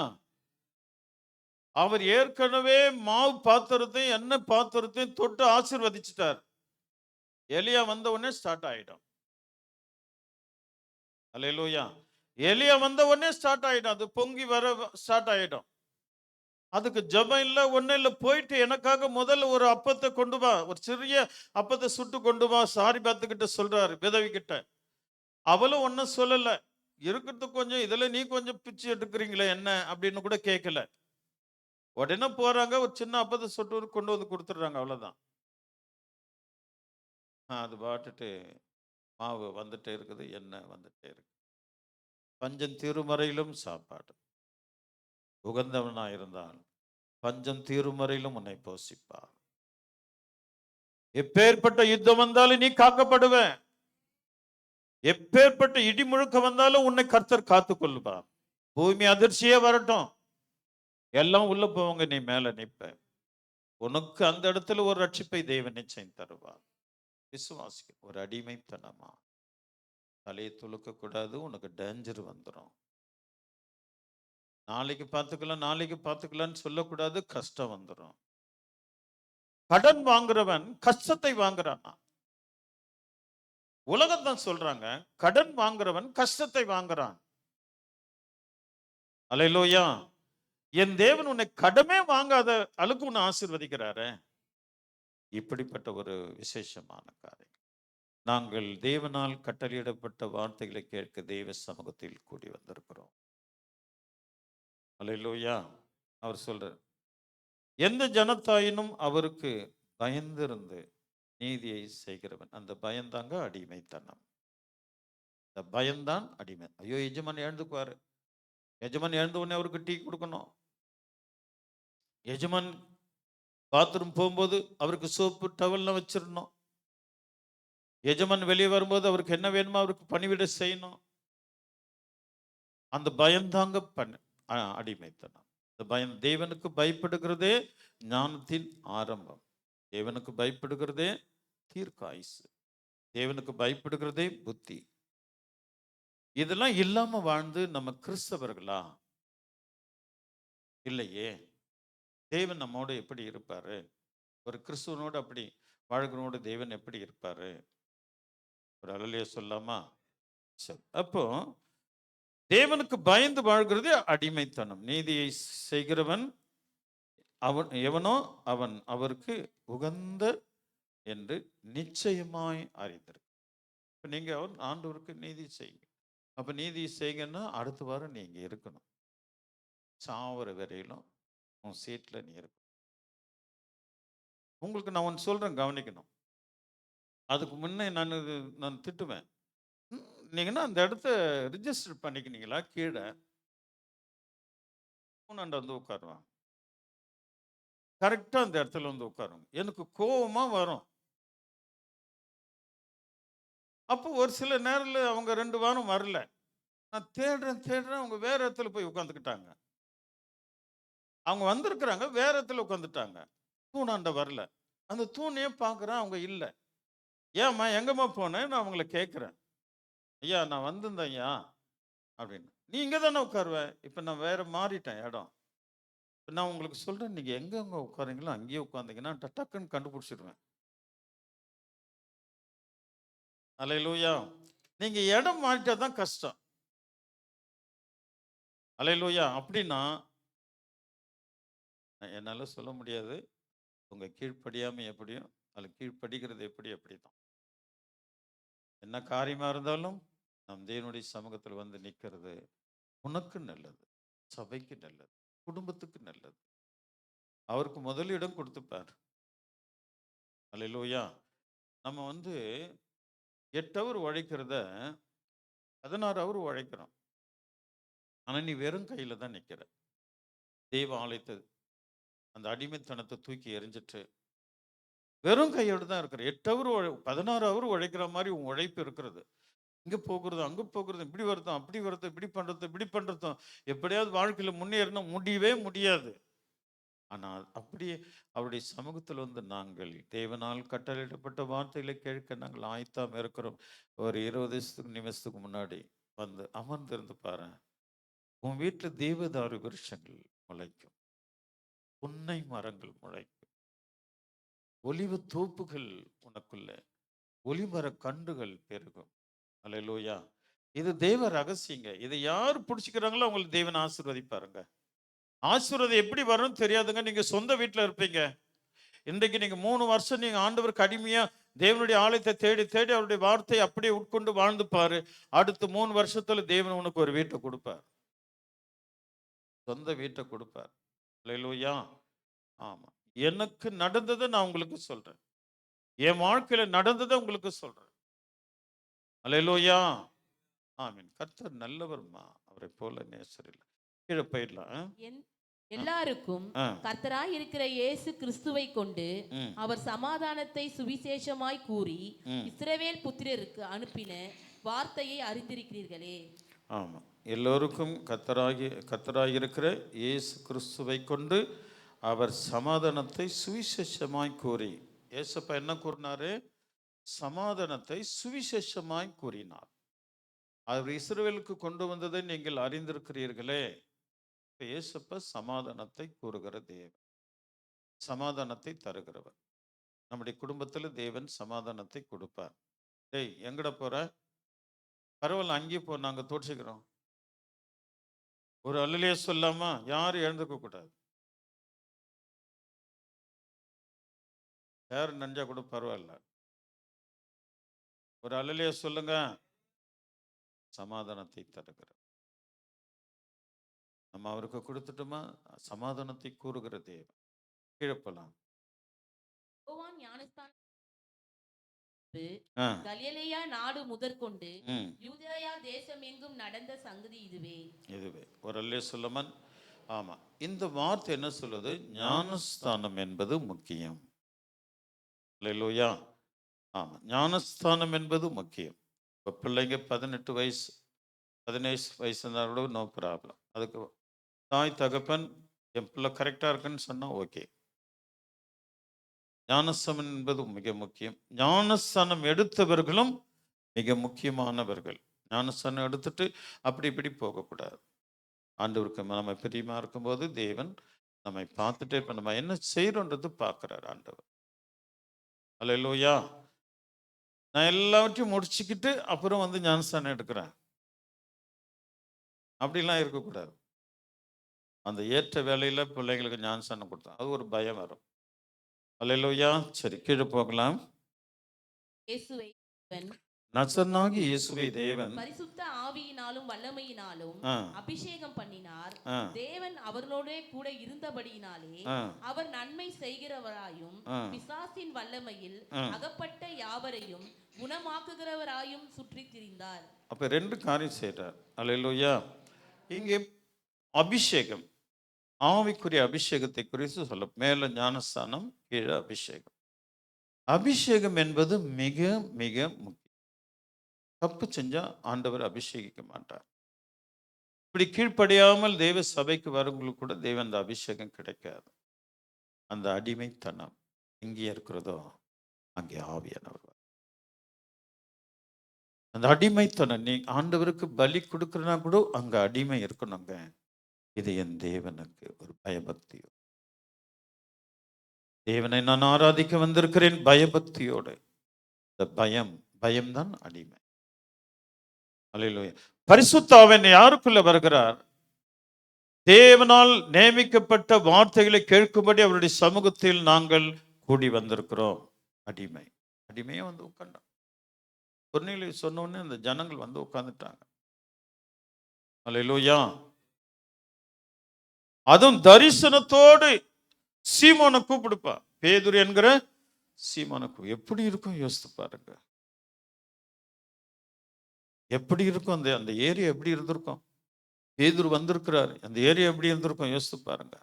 அவர் ஏற்கனவே மாவு பாத்திரத்தையும் எண்ணெய் பாத்திரத்தையும் தொட்டு ஆசீர்வதிச்சிட்டார். எலியா வந்த உடனே ஸ்டார்ட் ஆயிடும். அல்லேலூயா. எலியா வந்த உடனே ஸ்டார்ட் ஆயிடும். அது பொங்கி வர ஸ்டார்ட் ஆயிடும். அதுக்கு ஜெபம் இல்லை, ஒன்னும் இல்லை. போயிட்டு எனக்காக முதல்ல ஒரு அப்பத்தை கொண்டு வா, ஒரு சிறிய அப்பத்தை சுட்டு கொண்டு வா. சாரி பார்த்துக்கிட்ட சொல்றாரு விதவி கிட்ட. அவளும் ஒன்னும் சொல்லல, இருக்கிறது கொஞ்சம், இதுல நீ கொஞ்சம் பிச்சு எடுக்கிறீங்களே என்ன அப்படின்னு கூட கேட்கல. உடனே போறாங்க, ஒரு சின்ன அப்பத்தை சுட்டு கொண்டு வந்து கொடுத்துடுறாங்க, அவ்வளவுதான். அது பாட்டுட்டு மாவு வந்துட்டே இருக்குது, எண்ணெய் வந்துட்டே இருக்கு. பஞ்சம் தீருமறையிலும் சாப்பாடு. உகந்தவனாயிருந்தால் பஞ்சம் தீருமறையிலும் உன்னை போஷிப்பார். எப்பேற்பட்ட யுத்தம் வந்தாலும் நீ காக்கப்படுவ. எப்பேற்பட்ட இடி முழுக்க வந்தாலும் உன்னை கர்த்தர் காத்து கொள்வார். பூமி அதிர்ச்சியே வரட்டும், எல்லாம் உள்ள போவாங்க, நீ மேல நிற்ப. உனக்கு அந்த இடத்துல ஒரு ரட்சிப்பை தேவன் நிச்சயம் தருவார். விசுவாசிக்க. ஒரு அடிமைத்தனமா தலையை துளுக்க கூடாது, உனக்கு டேஞ்சர் வந்துடும். நாளைக்கு பார்த்துக்கலாம், நாளைக்கு பார்த்துக்கலான்னு சொல்லக்கூடாது, கஷ்டம் வந்துடும். கடன் வாங்குறவன் கஷ்டத்தை வாங்குறான். உலகத்தான் சொல்றாங்க, கடன் வாங்குறவன் கஷ்டத்தை வாங்குறான். அல்லேலூயா. என் தேவன் உன்னை கடமே வாங்காத அளவுக்கு உன்னை ஆசீர்வதிக்கிறாரு. இப்படிப்பட்ட ஒரு விசேஷமான காரியம். நாங்கள் தேவனால் கட்டளையிடப்பட்ட வார்த்தைகளை கேட்க தேவ சமூகத்தில் கூடி வந்திருக்கிறோம். அல்லேலூயா. அவர் சொல்றார், எந்த ஜனத்தாயினும் அவருக்கு பயந்திருந்து நீதியை செய்கிறவன். அந்த பயந்தாங்க அடிமைத்தனம். இந்த பயம்தான் அடிமை. ஐயோ, எஜமான் எழுந்துக்குவாரு, எஜமான் எழுந்த உடனே அவருக்கு டீ கொடுக்கணும், எஜமான் பாத்ரூம் போகும்போது அவருக்கு சோப்பு டவல்லாம் வச்சிடணும், எஜமான் வெளியே வரும்போது அவருக்கு என்ன வேணுமோ அவருக்கு பணிவிட செய்யணும். அந்த பயந்தாங்க அடிமைத்தனம். இந்த பயம், தேவனுக்கு பயப்படுகிறதே ஞானத்தின் ஆரம்பம். தேவனுக்கு பயப்படுகிறதே தீர்க்காயுசு. தேவனுக்கு பயப்படுகிறதே புத்தி. இதெல்லாம் இல்லாம வாழ்ந்து நம்ம கிறிஸ்தவர்களா? இல்லையே. தேவன் நம்மோடு எப்படி இருப்பாரு? ஒரு கிறிஸ்துவனோடு அப்படி வாழ்கிறோடு தேவன் எப்படி இருப்பாரு? ஒரு அல்லேலூயா சொல்லாமா? சரி. அப்போ தேவனுக்கு பயந்து வாழ்கிறது அடிமைத்தனம். நீதியை செய்கிறவன் அவன் எவனோ அவன் அவருக்கு உகந்த என்று நிச்சயமாய் அறிந்திருக்கு. இப்போ நீங்க ஆண்டவருக்கு நீதி செய்யுங்க. அப்ப நீதி செய்யுங்கன்னா அடுத்த வாரம் நீங்க இருக்கணும். சாவர வரையிலும் உன் சீட்ல நீ இருக்கணும். உங்களுக்கு நான் ஒன்று சொல்றேன், கவனிக்கணும். அதுக்கு முன்னே நான் திட்டுவேன். நீங்கன்னா அந்த இடத்த ரிஜிஸ்டர் பண்ணிக்கினீங்களா? கீழே பூனாண்ட வந்து உட்காருவாங்க. கரெக்டா அந்த இடத்துல வந்து உட்காருங்க. எனக்கு கோபமா வரும். அப்போ ஒரு சில நேரத்தில் அவங்க 2 வாரம் வரல. நான் தேடுறேன், அவங்க வேற இடத்துல போய் உட்காந்துக்கிட்டாங்க. அவங்க வந்திருக்கிறாங்க, வேற இடத்துல உட்காந்துட்டாங்க. தூணாண்ட வரல. அந்த தூணையே பார்க்குறேன், அவங்க இல்லை. ஏம்மா எங்கம்மா போனேன்? நான் அவங்கள கேட்குறேன். ஐயா, நான் வந்திருந்தேன் ஐயா அப்படின்னு. நீ இங்கே தானே உட்காருவ. இப்போ நான் வேற மாறிட்டேன் இடம். நான் உங்களுக்கு சொல்கிறேன், நீங்கள் எங்கெங்க உட்காருங்களோ அங்கேயே உட்காந்தீங்கன்னா டக்குன்னு கண்டுபிடிச்சிடுவேன். அல்லேலூயா. நீங்க இடம் மாறிட்டா தான் கஷ்டம். அல்லேலூயா. அப்படின்னா என்னால சொல்ல முடியாது. உங்க கீழ்ப்படியாம எப்படியும் அதில் கீழ்ப்படிகிறது எப்படி அப்படிதான். என்ன காரியமா இருந்தாலும் நம் தேவனுடைய சமூகத்தில் வந்து நிற்கிறது உனக்கு நல்லது, சபைக்கு நல்லது, குடும்பத்துக்கு நல்லது. அவருக்கு முதலிடம் கொடுத்துப்பார். அல்லேலூயா. நம்ம வந்து 8 ஹவர் உழைக்கிறத 16 ஹவர் உழைக்கிறோம். ஆனா நீ வெறும் கையில தான் நிற்கிற. தெய்வ ஆலயத்தை அந்த அடிமைத்தனத்தை தூக்கி எறிஞ்சிட்டு வெறும் கையோடு தான் இருக்கிற. 8 ஹவர் 16 ஹவர் உழைக்கிற மாதிரி உன் உழைப்பு இருக்கிறது. இங்கே போகிறது, அங்கே போகிறது, இப்படி வருதும், அப்படி வருதும், இப்படி பண்ணுறதும் எப்படியாவது வாழ்க்கையில் முன்னேறணும் முடியவே முடியாது. ஆனால் அப்படியே அவருடைய சமூகத்தில் வந்து நாங்கள் தேவனால் கட்டளையிடப்பட்ட வார்த்தைகளை கேட்க நாங்கள் ஆயத்தம் இருக்கிறோம். ஒரு 20 நிமிஷத்துக்கு முன்னாடி வந்து அமர்ந்திருந்து பாரு. உன் வீட்டில் தேவதாரு விருட்சங்கள் முளைக்கும், புன்னை மரங்கள் முளைக்கும், ஒலிவ தோப்புகள் உனக்குள்ள ஒலிமர கன்றுகள் பெருகும். அல்லேலூயா. இது தேவ ரகசியங்க. இதை யார் பிடிச்சிக்கிறாங்களோ அவங்களுக்கு தேவன் ஆசீர்வதிப்பாருங்க. ஆசீர்வாதம் எப்படி வரும்னு தெரியாதுங்க. நீங்க சொந்த வீட்டில் இருப்பீங்க. இன்றைக்கு நீங்க 3 வருஷம் நீங்க ஆண்டவருக்கு அடிமையா தேவனுடைய ஆலயத்தை தேடி தேடி அவருடைய வார்த்தையை அப்படியே உட்கொண்டு வாழ்ந்து பாரு. அடுத்த 3 வருஷத்துல தேவன் உனக்கு ஒரு வீட்டை கொடுப்பார். சொந்த வீட்டை கொடுப்பார். அல்லேலூயா. ஆமா. எனக்கு நடந்ததை நான் உங்களுக்கு சொல்றேன். என் வாழ்க்கையில நடந்ததை உங்களுக்கு சொல்றேன். அல்லேலூயா. ஆமீன். கர்த்தர் நல்லவர்மா, அவரை போல நேசர் இல்லை. கீழே போயிடலாம். எல்லாருக்கும் கர்த்தராய் இருக்கிற இயேசு கிறிஸ்துவை கொண்டு அவர் சமாதானத்தை சுவிசேஷமாய் கூறி இஸ்ரவேல் புத்திரருக்கு அனுப்பின வார்த்தையை அறிந்திருக்கிறீர்களே. ஆமா. எல்லோருக்கும் கர்த்தராய் இருக்கிற இயேசு கிறிஸ்துவை கொண்டு அவர் சமாதானத்தை சுவிசேஷமாய் கூறி. இயேசப்பா என்ன கூறினாரு? சமாதானத்தை சுவிசேஷமாய் கூறினார். அவர் இஸ்ரவேலுக்கு கொண்டு வந்ததை நீங்கள் அறிந்திருக்கிறீர்களே. இயேசப்பா சமாதானத்தை கூறுகிற தேவன், சமாதானத்தை தருகிறவர். நம்முடைய குடும்பத்தில் தேவன் சமாதானத்தை கொடுப்பார். டேய், எங்கட போற? பரவாயில்ல, அங்கேயே போ, நாங்கள் தோற்றுக்கிறோம். ஒரு அல்லேலூயா சொல்லாமா? யாரும் எழுந்துக்க கூடாது. சேர் நஞ்சா கூட பரவாயில்ல. ஒரு அல்லேலூயா சொல்லுங்க. சமாதானத்தை தருகிறார். நம்ம அவருக்கு கொடுத்துட்டோமா, சமாதானத்தை கூறுகிற தேவன். கீழே போலாம். யோவான் ஞானஸ்நானம் ஆ, கலிலேயா நாடு முதற்கொண்டு ம். யூதேயா தேசம் எங்கும் நடந்த சங்கதி இதுவே. இதுவே ஒரு அல்லேலூயா சொல்லுமன். ஆமா, இந்த வார்த்தை என்ன சொல்லுது? ஞானஸ்தானம் என்பது முக்கியம். அல்லேலூயா. ஆமா, ஞானஸ்தானம் என்பது முக்கியம். இப்போ பிள்ளைங்க 18 வயசு 17 வயசு இருந்தால் கூட நோ ப்ராப்ளம். அதுக்கு தாய் தகப்பன் என் பிள்ளை கரெக்டாக இருக்குன்னு சொன்னால் ஓகே. ஞானஸ்தானம் என்பது மிக முக்கியம். ஞானஸ்தானம் எடுத்தவர்களும் மிக முக்கியமானவர்கள். ஞானஸ்தானம் எடுத்துட்டு அப்படி இப்படி போகக்கூடாது. ஆண்டவருக்கு நம்ம பிரியமா இருக்கும்போது தேவன் நம்மை பார்த்துட்டே இப்போ நம்ம என்ன செய்கிறோன்றது பார்க்குறாரு ஆண்டவர். அல்லேலூயா. நான் எல்லாவற்றையும் முடிச்சுக்கிட்டு அப்புறம் வந்து ஞானஸ்தானம் எடுக்கிறேன் அப்படிலாம் இருக்கக்கூடாது. அந்த ஏற்ற வேலையில் பிள்ளைங்களுக்கு ஞானஸ்தானம் கொடுத்தோம், அது ஒரு பயம் வரும். அல்லேலூயா. சரி, கீழே போகலாம். இயேசுவை தேவன் நசனாகி இயேசுவை தேவன் பரிசுத்த ஆவியினாலும் வல்லமையினாலும் ஆ, அபிஷேகம் பண்ணினார். ஆ, தேவன் அவர்களோடே கூட இருந்தபடியினாலே ஆ, அவர் நன்மை செய்கிறவராயும் ஆ, பிசாசின் வல்லமையில் ஆ. அகப்பட்ட யாவரையும் குணமாக்குகிறவராயும் சுற்றித் திரிந்தார். அப்போ ரெண்டு காரியம் செய்கிறார். அல்லேலூயா. இங்கே அபிஷேகம், ஆவிக்குரிய அபிஷேகத்தை குறித்து சொல்ல, மேலே ஞானஸ்தானம், கீழே அபிஷேகம். அபிஷேகம் என்பது மிக மிக முக்கியம். தப்பு செஞ்சா ஆண்டவர் அபிஷேகிக்க மாட்டார். இப்படி கீழ்ப்படியாமல் தேவ சபைக்கு வரவங்களுக்கு கூட தேவன் அந்த அபிஷேகம் கிடைக்காது. அந்த அடிமைத்தனம் எங்கே இருக்கிறதோ அங்கே ஆவியானவர். அந்த அடிமைத்தனம், நீ ஆண்டவருக்கு பலி கொடுக்குறனா கூட அங்க அடிமை இருக்கணுங்க. இது என் தேவனுக்கு ஒரு பயபக்தி. தேவனை நான் ஆராதிக்க வந்திருக்கிறேன் பயபக்தியோடு. இந்த பயம்தான் அடிமை. அல்லேலூயா. பரிசுத்த ஆவியானவர் யாருக்குள்ள வருகிறார்? தேவனால் நியமிக்கப்பட்ட வார்த்தைகளை கேட்கும்படி அவருடைய சமூகத்தில் நாங்கள் கூடி வந்திருக்கிறோம். அடிமை அடிமையே வந்து உட்கார்ந்தாங்க. கொர்நேலியு சொன்ன உடனே அந்த ஜனங்கள் வந்து உட்கார்ந்துட்டாங்க. அல்லேலூயா. அதுவும் தரிசனத்தோடு சீமோனை கூப்பிடுப்பா. பேதுரு என்கிற சீமோனுக்கு எப்படி இருக்கும் யோசித்து பாருங்க. எப்படி இருக்கும் அந்த அந்த ஏரியா எப்படி இருந்திருக்கும்? பேதுரு வந்திருக்கிறார், அந்த ஏரியா எப்படி இருந்திருக்கும் யோசித்து பாருங்க.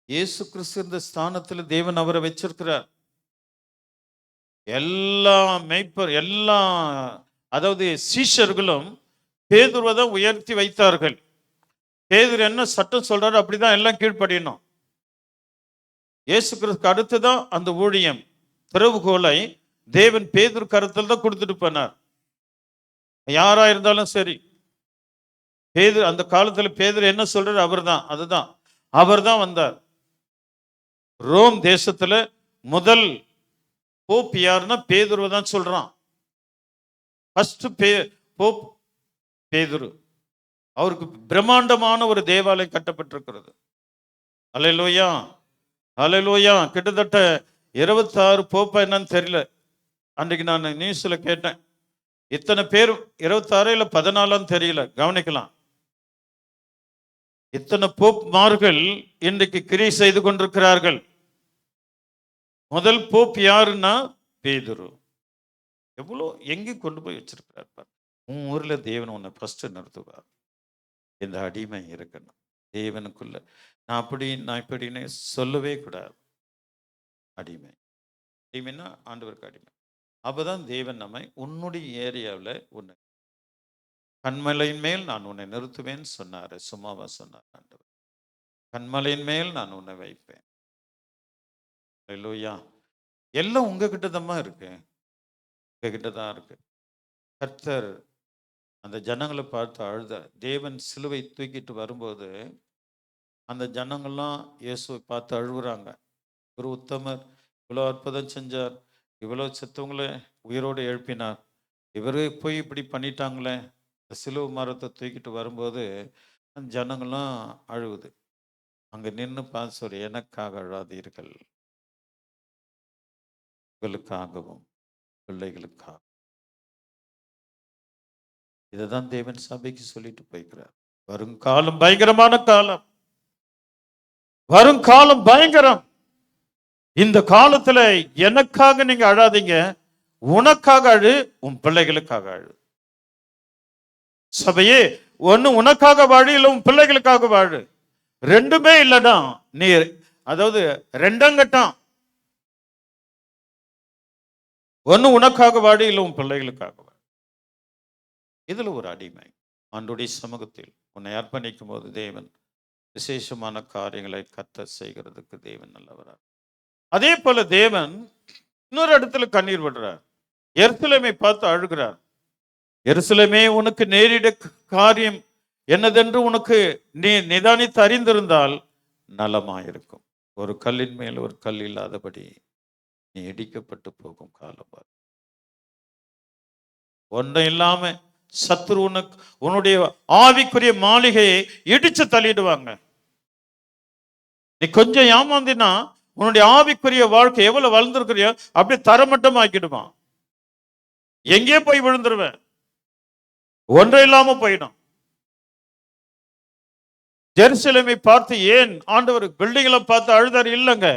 இயேசு கிறிஸ்து இந்த ஸ்தானத்தில் தேவன் அவரை வச்சிருக்கிறார். எல்லா மேய்ப்பர் எல்லா அதாவது சீஷர்களும் பேதுருவை தான் உயர்த்தி வைத்தார்கள். பேதுரு என்ன சட்டம் சொல்றாரு அப்படிதான் எல்லாம் கீழ்ப்படியணும். இயேசு கிறிஸ்துக்கு அடுத்துதான் அந்த ஊழியம் திறவுகோலை தேவன் பேதுரு கருத்தில் தான் கொடுத்துட்டு போனார். யாரா இருந்தாலும் சரி, பேதுரு அந்த காலத்துல பேதுரு என்ன சொல்றாரு அவர்தான், அதுதான் அவர்தான் வந்தார். ரோம் தேசத்துல முதல் போப் யாருன்னா பேதுருவை தான் சொல்றான். ஃபர்ஸ்ட் போப் பேதுரு. அவருக்கு பிரம்மாண்டமான ஒரு தேவாலயம் கட்டப்பட்டிருக்கிறது. அல்லேலூயா. அல்லேலூயா. கிட்டத்தட்ட 26 போப்பா என்னன்னு தெரியல. அன்றைக்கு நான் நியூஸ்ல கேட்டேன். இத்தனை பேர் 26 இல்ல 14 தெரியல, கவனிக்கலாம். இத்தனை போப்மார்கள் இன்றைக்கு கிரியை செய்து கொண்டிருக்கிறார்கள். முதல் போப் யாருன்னா பேதுரு. எவ்வளோ எங்கே கொண்டு போய் வச்சிருக்கிறார் பாரு. உன் ஊர்ல தேவன் உன்னை ஃபர்ஸ்ட் நிறுத்துவார். இந்த அடிமை இருக்கணும் தேவனுக்குள்ள. நான் இப்படின்னு சொல்லவே கூடாது. அடிமை, அடிமைன்னா ஆண்டவருக்கு அடிமை. அப்பதான் தேவன் நம்மை உன்னுடைய ஏரியாவில் உன்னை கண்மலையின் மேல் நான் உன்னை நிறுத்துவேன்னு சொன்னாரு. சும்மாவா சொன்னார் ஆண்டவர்? கண்மலையின் மேல் நான் உன்னை வைப்பேன். அல்லேலூயா. எல்லாம் உங்ககிட்ட தான் இருக்கு, உங்ககிட்ட தான் இருக்கு. கர்த்தர் அந்த ஜனங்களை பார்த்து அழுத. தேவன் சிலுவை தூக்கிட்டு வரும்போது அந்த ஜனங்கள்லாம் இயேசுவை பார்த்து அழுகுறாங்க. ஒரு உத்தமர், இவ்வளோ அற்புதம் செஞ்சார், இவ்வளோ செத்தவங்களே உயிரோடு எழுப்பினார், இவரு போய் இப்படி பண்ணிட்டாங்களே. இந்த சிலுவை மரத்தை தூக்கிட்டு வரும்போது அந்த ஜனங்கள்லாம் அழுகுது. அங்கே நின்று பார்த்து எனக்காக அழாதீர்கள், உங்களுக்காகவும் பிள்ளைகளுக்காக. இதுதான் தேவன் சபைக்கு சொல்லிட்டு போய்க்கிறார். வருங்காலம் பயங்கரமான காலம். வருங்காலம் பயங்கரம். இந்த காலத்துல எனக்காக நீங்க அழாதீங்க, உனக்காக அழு, உன் பிள்ளைகளுக்காக அழு. சபையே, ஒண்ணு உனக்காக வாழு, இல்ல உன் பிள்ளைகளுக்காக வாழு. ரெண்டுமே இல்லடா நீ, அதாவது ரெண்டங்கட்டம். ஒண்ணு உனக்காக வாழு, இல்ல உன் பிள்ளைகளுக்காக வாழு. இதுல ஒரு அடிமை. ஆண்டவருடைய சமூகத்தில் உன்னை அர்ப்பணிக்கும் போது தேவன் விசேஷமான காரியங்களை கர்த்தர் செய்கிறதுக்கு தேவன் நல்லவரா. அதே போல தேவன் இன்னொரு இடத்துல கண்ணீர் விடுறார். எருசலேமை பார்த்து அழுகிறார். எருசலேமே, உனக்கு நேரிட காரியம் என்னதென்று உனக்கு நீ நிதானித்து அறிந்திருந்தால் நலமாயிருக்கும். ஒரு கல்லின் மேல் ஒரு கல் இல்லாதபடி நீ இடிக்கப்பட்டு போகும் காலம் வரும். ஒன்றும் இல்லாம சத்துரு உன்னுடைய ஆவிக்குரிய மாளிகையை இடிச்சு தள்ளிடுவாங்க. நீ கொஞ்சம் ஏமாந்தினா உன்னுடைய ஆவிக்குரிய வாழ்க்கை எவ்வளவு வளர்ந்துருக்கிறியோ அப்படியே தரமட்டம் ஆக்கிடுவான். எங்கே போய் விழுந்துருவேன், ஒன்றும் இல்லாம போயிடும். ஜெருசலேமை பார்த்து ஏன் ஆண்டவர் பில்டிங்களை பார்த்து அழுதார்? இல்லைங்க,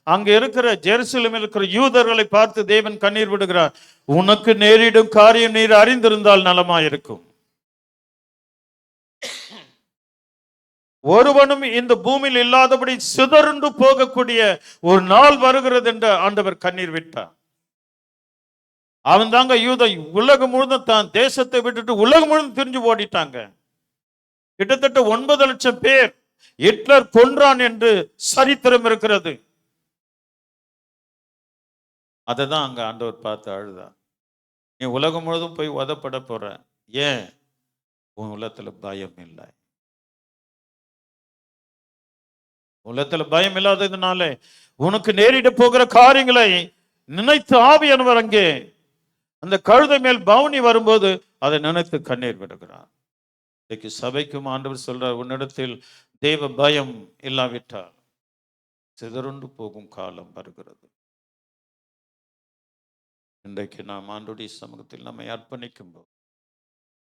அங்க இருக்கிற ஜெருசலேமில் இருக்கிற யூதர்களை பார்த்து தேவன் கண்ணீர் விடுகிறார். உனக்கு நேரிடும் காரியம் நீர் அறிந்திருந்தால் நலமாயிருக்கும். ஒருவனும் இந்த பூமியில் இல்லாதபடி சிதறுண்டு போகக்கூடிய ஒரு நாள் வருகிறது என்று ஆண்டவர் கண்ணீர் விட்டார். அவன் தாங்க யூத. உலகம் முழுதும் தான் தேசத்தை விட்டுட்டு உலகம் முழுதும் திரிஞ்சு ஓடிட்டாங்க. கிட்டத்தட்ட 9 லட்சம் பேர் ஹிட்லர் கொன்றான் என்று சரித்திரம் இருக்கிறது. அதை தான் அங்க ஆண்டவர் பார்த்து அழுதான். நீ உலகம் முழுதும் போய் உதப்பட போற, ஏன்? உன் உள்ளத்துல பயம் இல்லை. உள்ளத்துல பயம் இல்லாததுனால உனக்கு நேரிட போகிற காரியங்களை நினைத்து ஆவியானவர் அங்கே அந்த கழுதை மேல் பவுனி வரும்போது அதை நினைத்து கண்ணீர் விடுகிறார். இன்னைக்கு சபைக்கும் ஆண்டவர் சொல்றார், உன்னிடத்தில் தேவ பயம் இல்லாவிட்டால் சிதறுண்டு போகும் காலம் வருகிறது. இன்றைக்கு நாம் ஆண்டவருடைய சமூகத்தில் நம்மை அர்ப்பணிக்கும் போது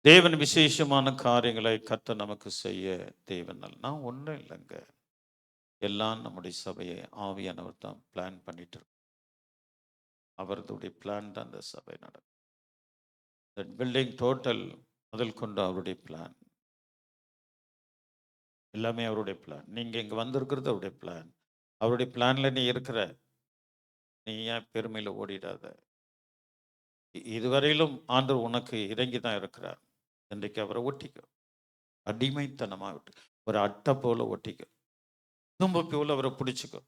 தேவன் விசேஷமான காரியங்களை கர்த்தர் நமக்கு செய்ய தேவன் அல்ல. நான் ஒன்றும் இல்லைங்க, எல்லாம் நம்முடைய சபையை ஆவியானவர் தான் பிளான் பண்ணிட்டு இருக்கு. அவருடைய பிளான் தான் அந்த சபை நடக்கும். பில்டிங் டோட்டல் முதல் கொண்டு அவருடைய பிளான், எல்லாமே அவருடைய பிளான். நீங்க இங்க வந்திருக்கிறது அவருடைய பிளான். அவருடைய பிளான்ல நீ இருக்கிற, நீ ஏன் பெருமையில ஓடிடாத. இதுவரையிலும் ஆண்டவர் உனக்கு இறங்கி தான் இருக்கிறார். இன்றைக்கு அவரை ஒட்டிக்க, அடிமைத்தனமா விட்டு ஒரு அட்டை போல ஒட்டிக்க, தும்பு போல அவரை பிடிச்சுக்கோ.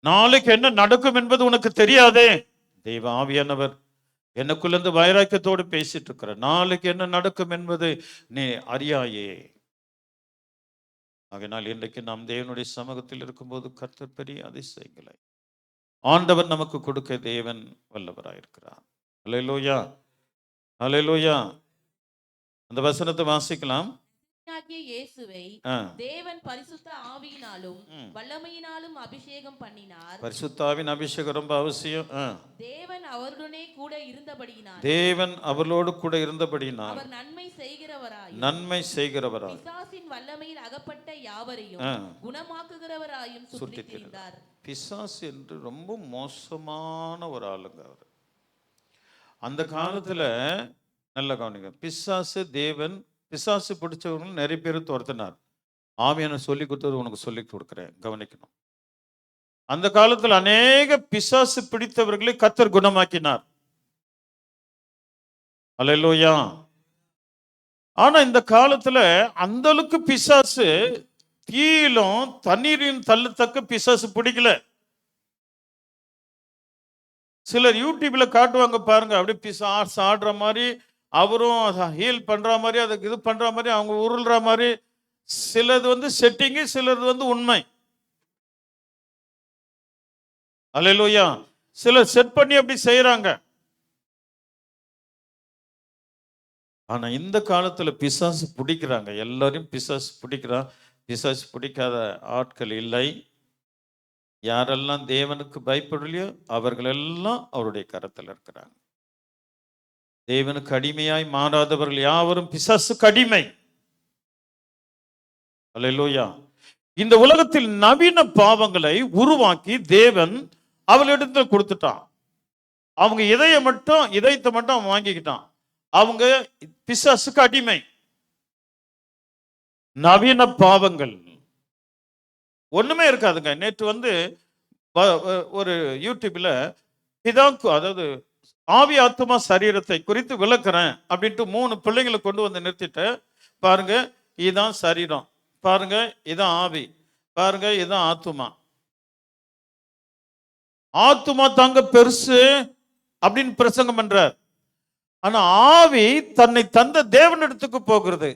நாளைக்கு என்ன நடக்கும் என்பது உனக்கு தெரியாதே. தெய்வ ஆவியானவர் எனக்குள்ளேருந்து வைராக்கியத்தோடு பேசிட்டு இருக்கிற, நாளைக்கு என்ன நடக்கும் என்பது நீ அறியாயே. ஆகையினால் இன்றைக்கு நாம் தேவனுடைய சமூகத்தில் இருக்கும்போது கர்த்தர் பெரிய அதிசயங்களை ஆண்டவர் நமக்கு கொடுக்க தேவன் வல்லவராயிருக்கிறார். அல்லேலூயா, அல்லேலூயா. அந்த வசனத்தை வாசிக்கலாம். இயேசுவை தேவன் பரிசுத்த ஆவியினாலும் வல்லமையினாலும் அபிஷேகம் பண்ணினார். பரிசுத்த ஆவியின் அபிஷேகம் ரொம்ப அவசியம். தேவன் அவருடனே கூட இருந்தபடியினால், தேவன் அவர்களோடு கூட இருந்தபடியினால் அவர் நன்மை செய்கிறவராயும், நன்மை செய்கிறவராயும், பிசாசின் வல்லமையில் அகப்பட்ட யாவரையும் குணமாக்குகிறவராயும் சுற்றித் திரிந்தார். பிசாசு என்று ரொம்ப மோசமான ஒரு ஆளுங்க அவர். அந்த காலத்துல நல்ல கவனிங்க, பிசாசு தேவன் பிசாசு பிடிச்சவங்க நிறைய பேர் துரத்தினார். ஆவியானவர் சொல்லி கொடுத்தது உனக்கு சொல்லி கொடுக்குறேன், கவனிக்கணும். அந்த காலத்தில் அநேக பிசாசு பிடித்தவர்களை கர்த்தர் குணமாக்கினார். அல்லேலூயா. ஆனா இந்த காலத்துல அந்த அளவுக்கு பிசாசு தீயிலும் தண்ணீரையும் தள்ளத்தக்க பிசாசு பிடிக்கல. சிலர் யூடியூப்ல காட்டுவாங்க பாருங்க, அப்படியே பிசாசு ஆடுற மாதிரி, அவரும் ஹீல் பண்ற மாதிரி, அதுக்கு இது பண்ற மாதிரி, அவங்க உருள்ற மாதிரி. சிலது செட்டிங்கு, சிலது உண்மை. அல்லேலூயா. சிலர் செட் பண்ணி அப்படி செய்யறாங்க. ஆனா இந்த காலத்துல பிசாசு பிடிக்கிறாங்க, எல்லாரையும் பிசாசு பிடிக்கிறான். பிசாசு பிடிக்காத ஆட்கள் இல்லை. யாரெல்லாம் தேவனுக்கு பயப்படலையோ அவர்கள் எல்லாம் அவருடைய கரத்தில் இருக்கிறாங்க. தேவனுக்கு அடிமையாய் மாறாதவர்கள் யாவரும் பிசாசுக்கு அடிமை. அல்லேலூயா. இந்த உலகத்தில் நவீன பாவங்களை உருவாக்கி தேவன் அவளிடத்தில் கொடுத்துட்டான். அவங்க இதயத்தை மட்டும் அவன் வாங்கிக்கிட்டான். அவங்க பிசாசுக்கு அடிமை. நவீன பாவங்கள் ஒண்ணுமே இருக்காதுங்க. நேற்று ஒரு யூடியூப்ல அதாவது ஆவி ஆத்மா சரீரத்தை குறித்து விளக்குறேன் அப்படின்ட்டு 3 பிள்ளைங்களை கொண்டு வந்து நிறுத்திட்டு, பாருங்க இதுதான் சரீரம், பாருங்க இதான் ஆவி, பாருங்க இதுதான் ஆத்துமா. ஆத்துமா தாங்க பெருசு அப்படின்னு பிரசங்கம் பண்றார். ஆனா ஆவி தன்னை தந்த தேவனிடத்துக்கு போகிறது.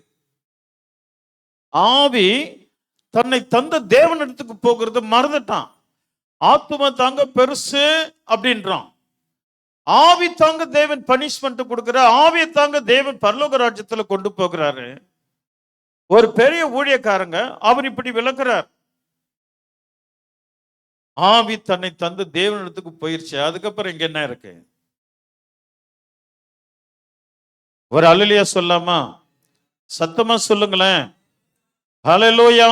ஆவி தன்னை தந்த தேவனிடத்துக்கு போகிறது மறந்துட்டான். ஆத்துமா தாங்க பெருசு அப்படின்றான். ஆவி தாங்க தேவன் பனிஷ்மெண்ட் கொடுக்கிற, ஆவியை தாங்க தேவன் பரலோக ராஜ்யத்துல கொண்டு போகிறாரு. ஒரு பெரிய ஊழியக்காரங்க அவர் இப்படி விளக்குறார். ஆவி தன்னை தந்து தேவனிடத்துக்கு போயிருச்சு. அதுக்கப்புறம் இங்க என்ன இருக்கு? ஒரு அல்லேலூயா சொல்லாமா? சத்தமா சொல்லுங்களேன். ஹல்லேலூயா.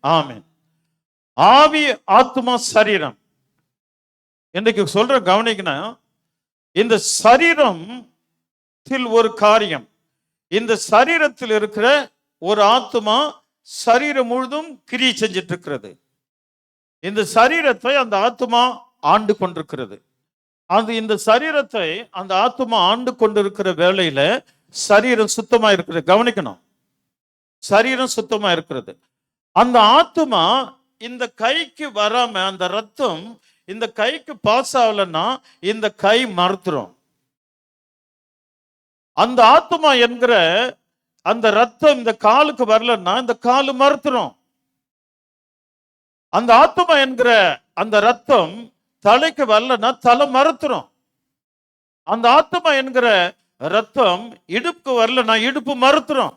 ஆமென். ஆவி ஆத்துமா சரீரம். இன்னைக்கு சொல்ற கவனிக்கணும். இந்த சரீரத்தில் ஒரு காரியம், இந்த சரீரத்தில் இருக்கிற ஒரு ஆத்துமா சரீரம் முழுதும் கிரியை செஞ்சிட்டு இருக்கிறது. இந்த சரீரத்தை அந்த ஆத்துமா ஆண்டு கொண்டிருக்கிறது. இந்த சரீரத்தை அந்த ஆத்துமா ஆண்டு கொண்டிருக்கிற வேளையில சரீரம் சுத்தமா இருக்கிறது. கவனிக்கணும், சரீரம் சுத்தமா இருக்கிறது. அந்த ஆத்துமா இந்த கைக்கு வராம, அந்த ரத்தம் இந்த கைக்கு பாஸ் ஆகலன்னா இந்த கை மறுத்துரும். அந்த ஆத்துமா என்கிற அந்த ரத்தம் இந்த காலுக்கு வரலன்னா இந்த காலு மறுத்துரும். அந்த ஆத்துமா என்கிற அந்த ரத்தம் தலைக்கு வரலன்னா தலை மறுத்துரும். அந்த ஆத்துமா என்கிற ரத்தம் இடுப்புக்கு வரலன்னா இடுப்பு மறுத்துரும்.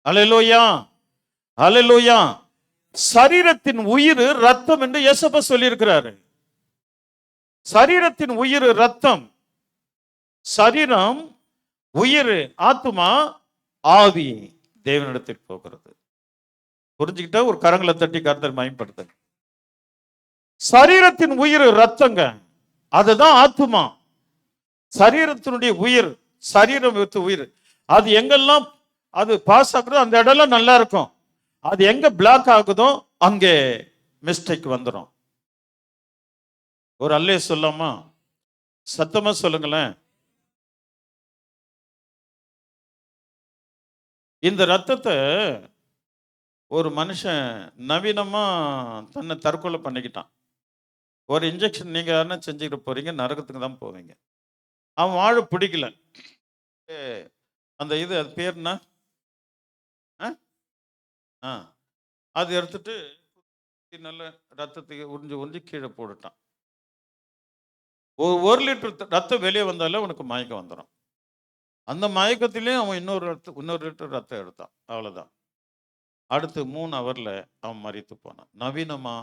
அல்லேலூயா, அல்லேலூயா. சரீரத்தின் உயிர் ரத்தம் என்று இயேசுப்பா சொல்லியிருக்கிறாரு. சரீரத்தின் உயிர் ரத்தம். சரீரம், உயிர், ஆத்துமா, ஆவி தேவனிடத்தில் போகிறது. புரிஞ்சுக்கிட்டா ஒரு கரங்களை தட்டி கர்த்தரை மகிமைப்படுத்துங்க. சரீரத்தின் உயிர் ரத்தங்க, அதுதான் ஆத்துமா. சரீரத்தினுடைய உயிர், சரீரம் உயிர், அது எங்கெல்லாம் அது பாஸ் ஆகுதோ அந்த இடம்லாம் நல்லா இருக்கும். அது எங்க பிளாக் ஆகுதோ அங்கே மிஸ்டேக் வந்துடும். ஒரு அல்லே சொல்லாமா? சத்தமா சொல்லுங்களேன். இந்த ரத்தத்தை ஒரு மனுஷன் நவீனமா தன்னை தற்கொலை பண்ணிக்கிட்டான். ஒரு இன்ஜெக்ஷன் நீங்க யாருன்னா செஞ்சுக்கிட்டு போறீங்க, நரகத்துக்கு தான் போவீங்க. அவன் வாழ பிடிக்கல. அந்த அது பேர் என்ன? அது எடுத்துட்டு நல்ல ரத்தத்துக்கு உறிஞ்சி கீழே போட்டுட்டான். ஒரு லிட்டர் ரத்தம் வெளியே வந்தாலே உனக்கு மயக்கம் வந்துடும். அந்த மயக்கத்திலேயும் அவன் இன்னொரு லிட்டர் ரத்தம் எடுத்தான். அவ்வளவுதான். அடுத்து 3 ஹவர்ல அவன் மரித்து போனான். நவீனமா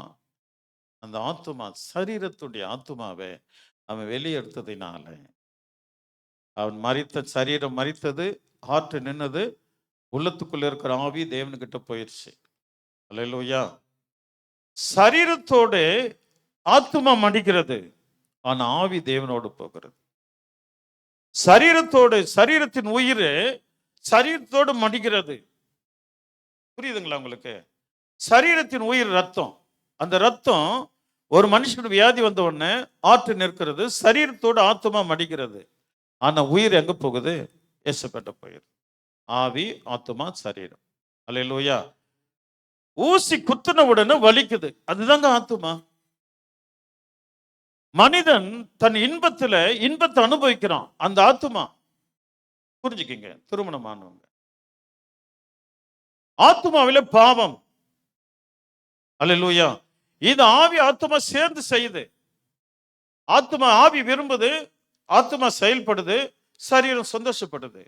அந்த ஆத்துமா, சரீரத்துடைய ஆத்துமாவை அவன் வெளியே எடுத்ததினால அவன் சரீரம் மரித்தது, ஹார்ட் நின்னது, உள்ளத்துக்குள்ள இருக்கிற ஆவி தேவனுக்கிட்ட போயிடுச்சு. அல்லேலூயா. சரீரத்தோடு ஆத்துமா மடிக்கிறது, ஆனா ஆவி தேவனோடு போகிறது. சரீரத்தின் உயிர் சரீரத்தோடு மடிக்கிறது. புரியுதுங்களா உங்களுக்கு? சரீரத்தின் உயிர் ரத்தம். அந்த ரத்தம் ஒரு மனுஷனுக்கு வியாதி வந்த உடனே ஆற்று நிற்கிறது, சரீரத்தோடு ஆத்துமா மடிக்கிறது. ஆனா உயிர் எங்க போகுது? இயேசுப்பட்ட போயிரு. ஆவி, ஆத்துமா, சரீரம். அல்லேலூயா. ஊசி குத்துன உடனே வலிக்குது, அதுதாங்க ஆத்துமா. மனிதன் தன் இன்பத்தை அனுபவிக்கிறான், அந்த ஆத்துமா. புரிஞ்சுக்கிங்க, திருமணமானவங்க. ஆத்துமாவில பாவம். அல்லேலூயா. இது ஆவி ஆத்துமா சேர்ந்து செய்யுது. ஆவி விரும்புது, ஆத்துமா செயல்படுது, சரீரம் சந்தோஷப்படுது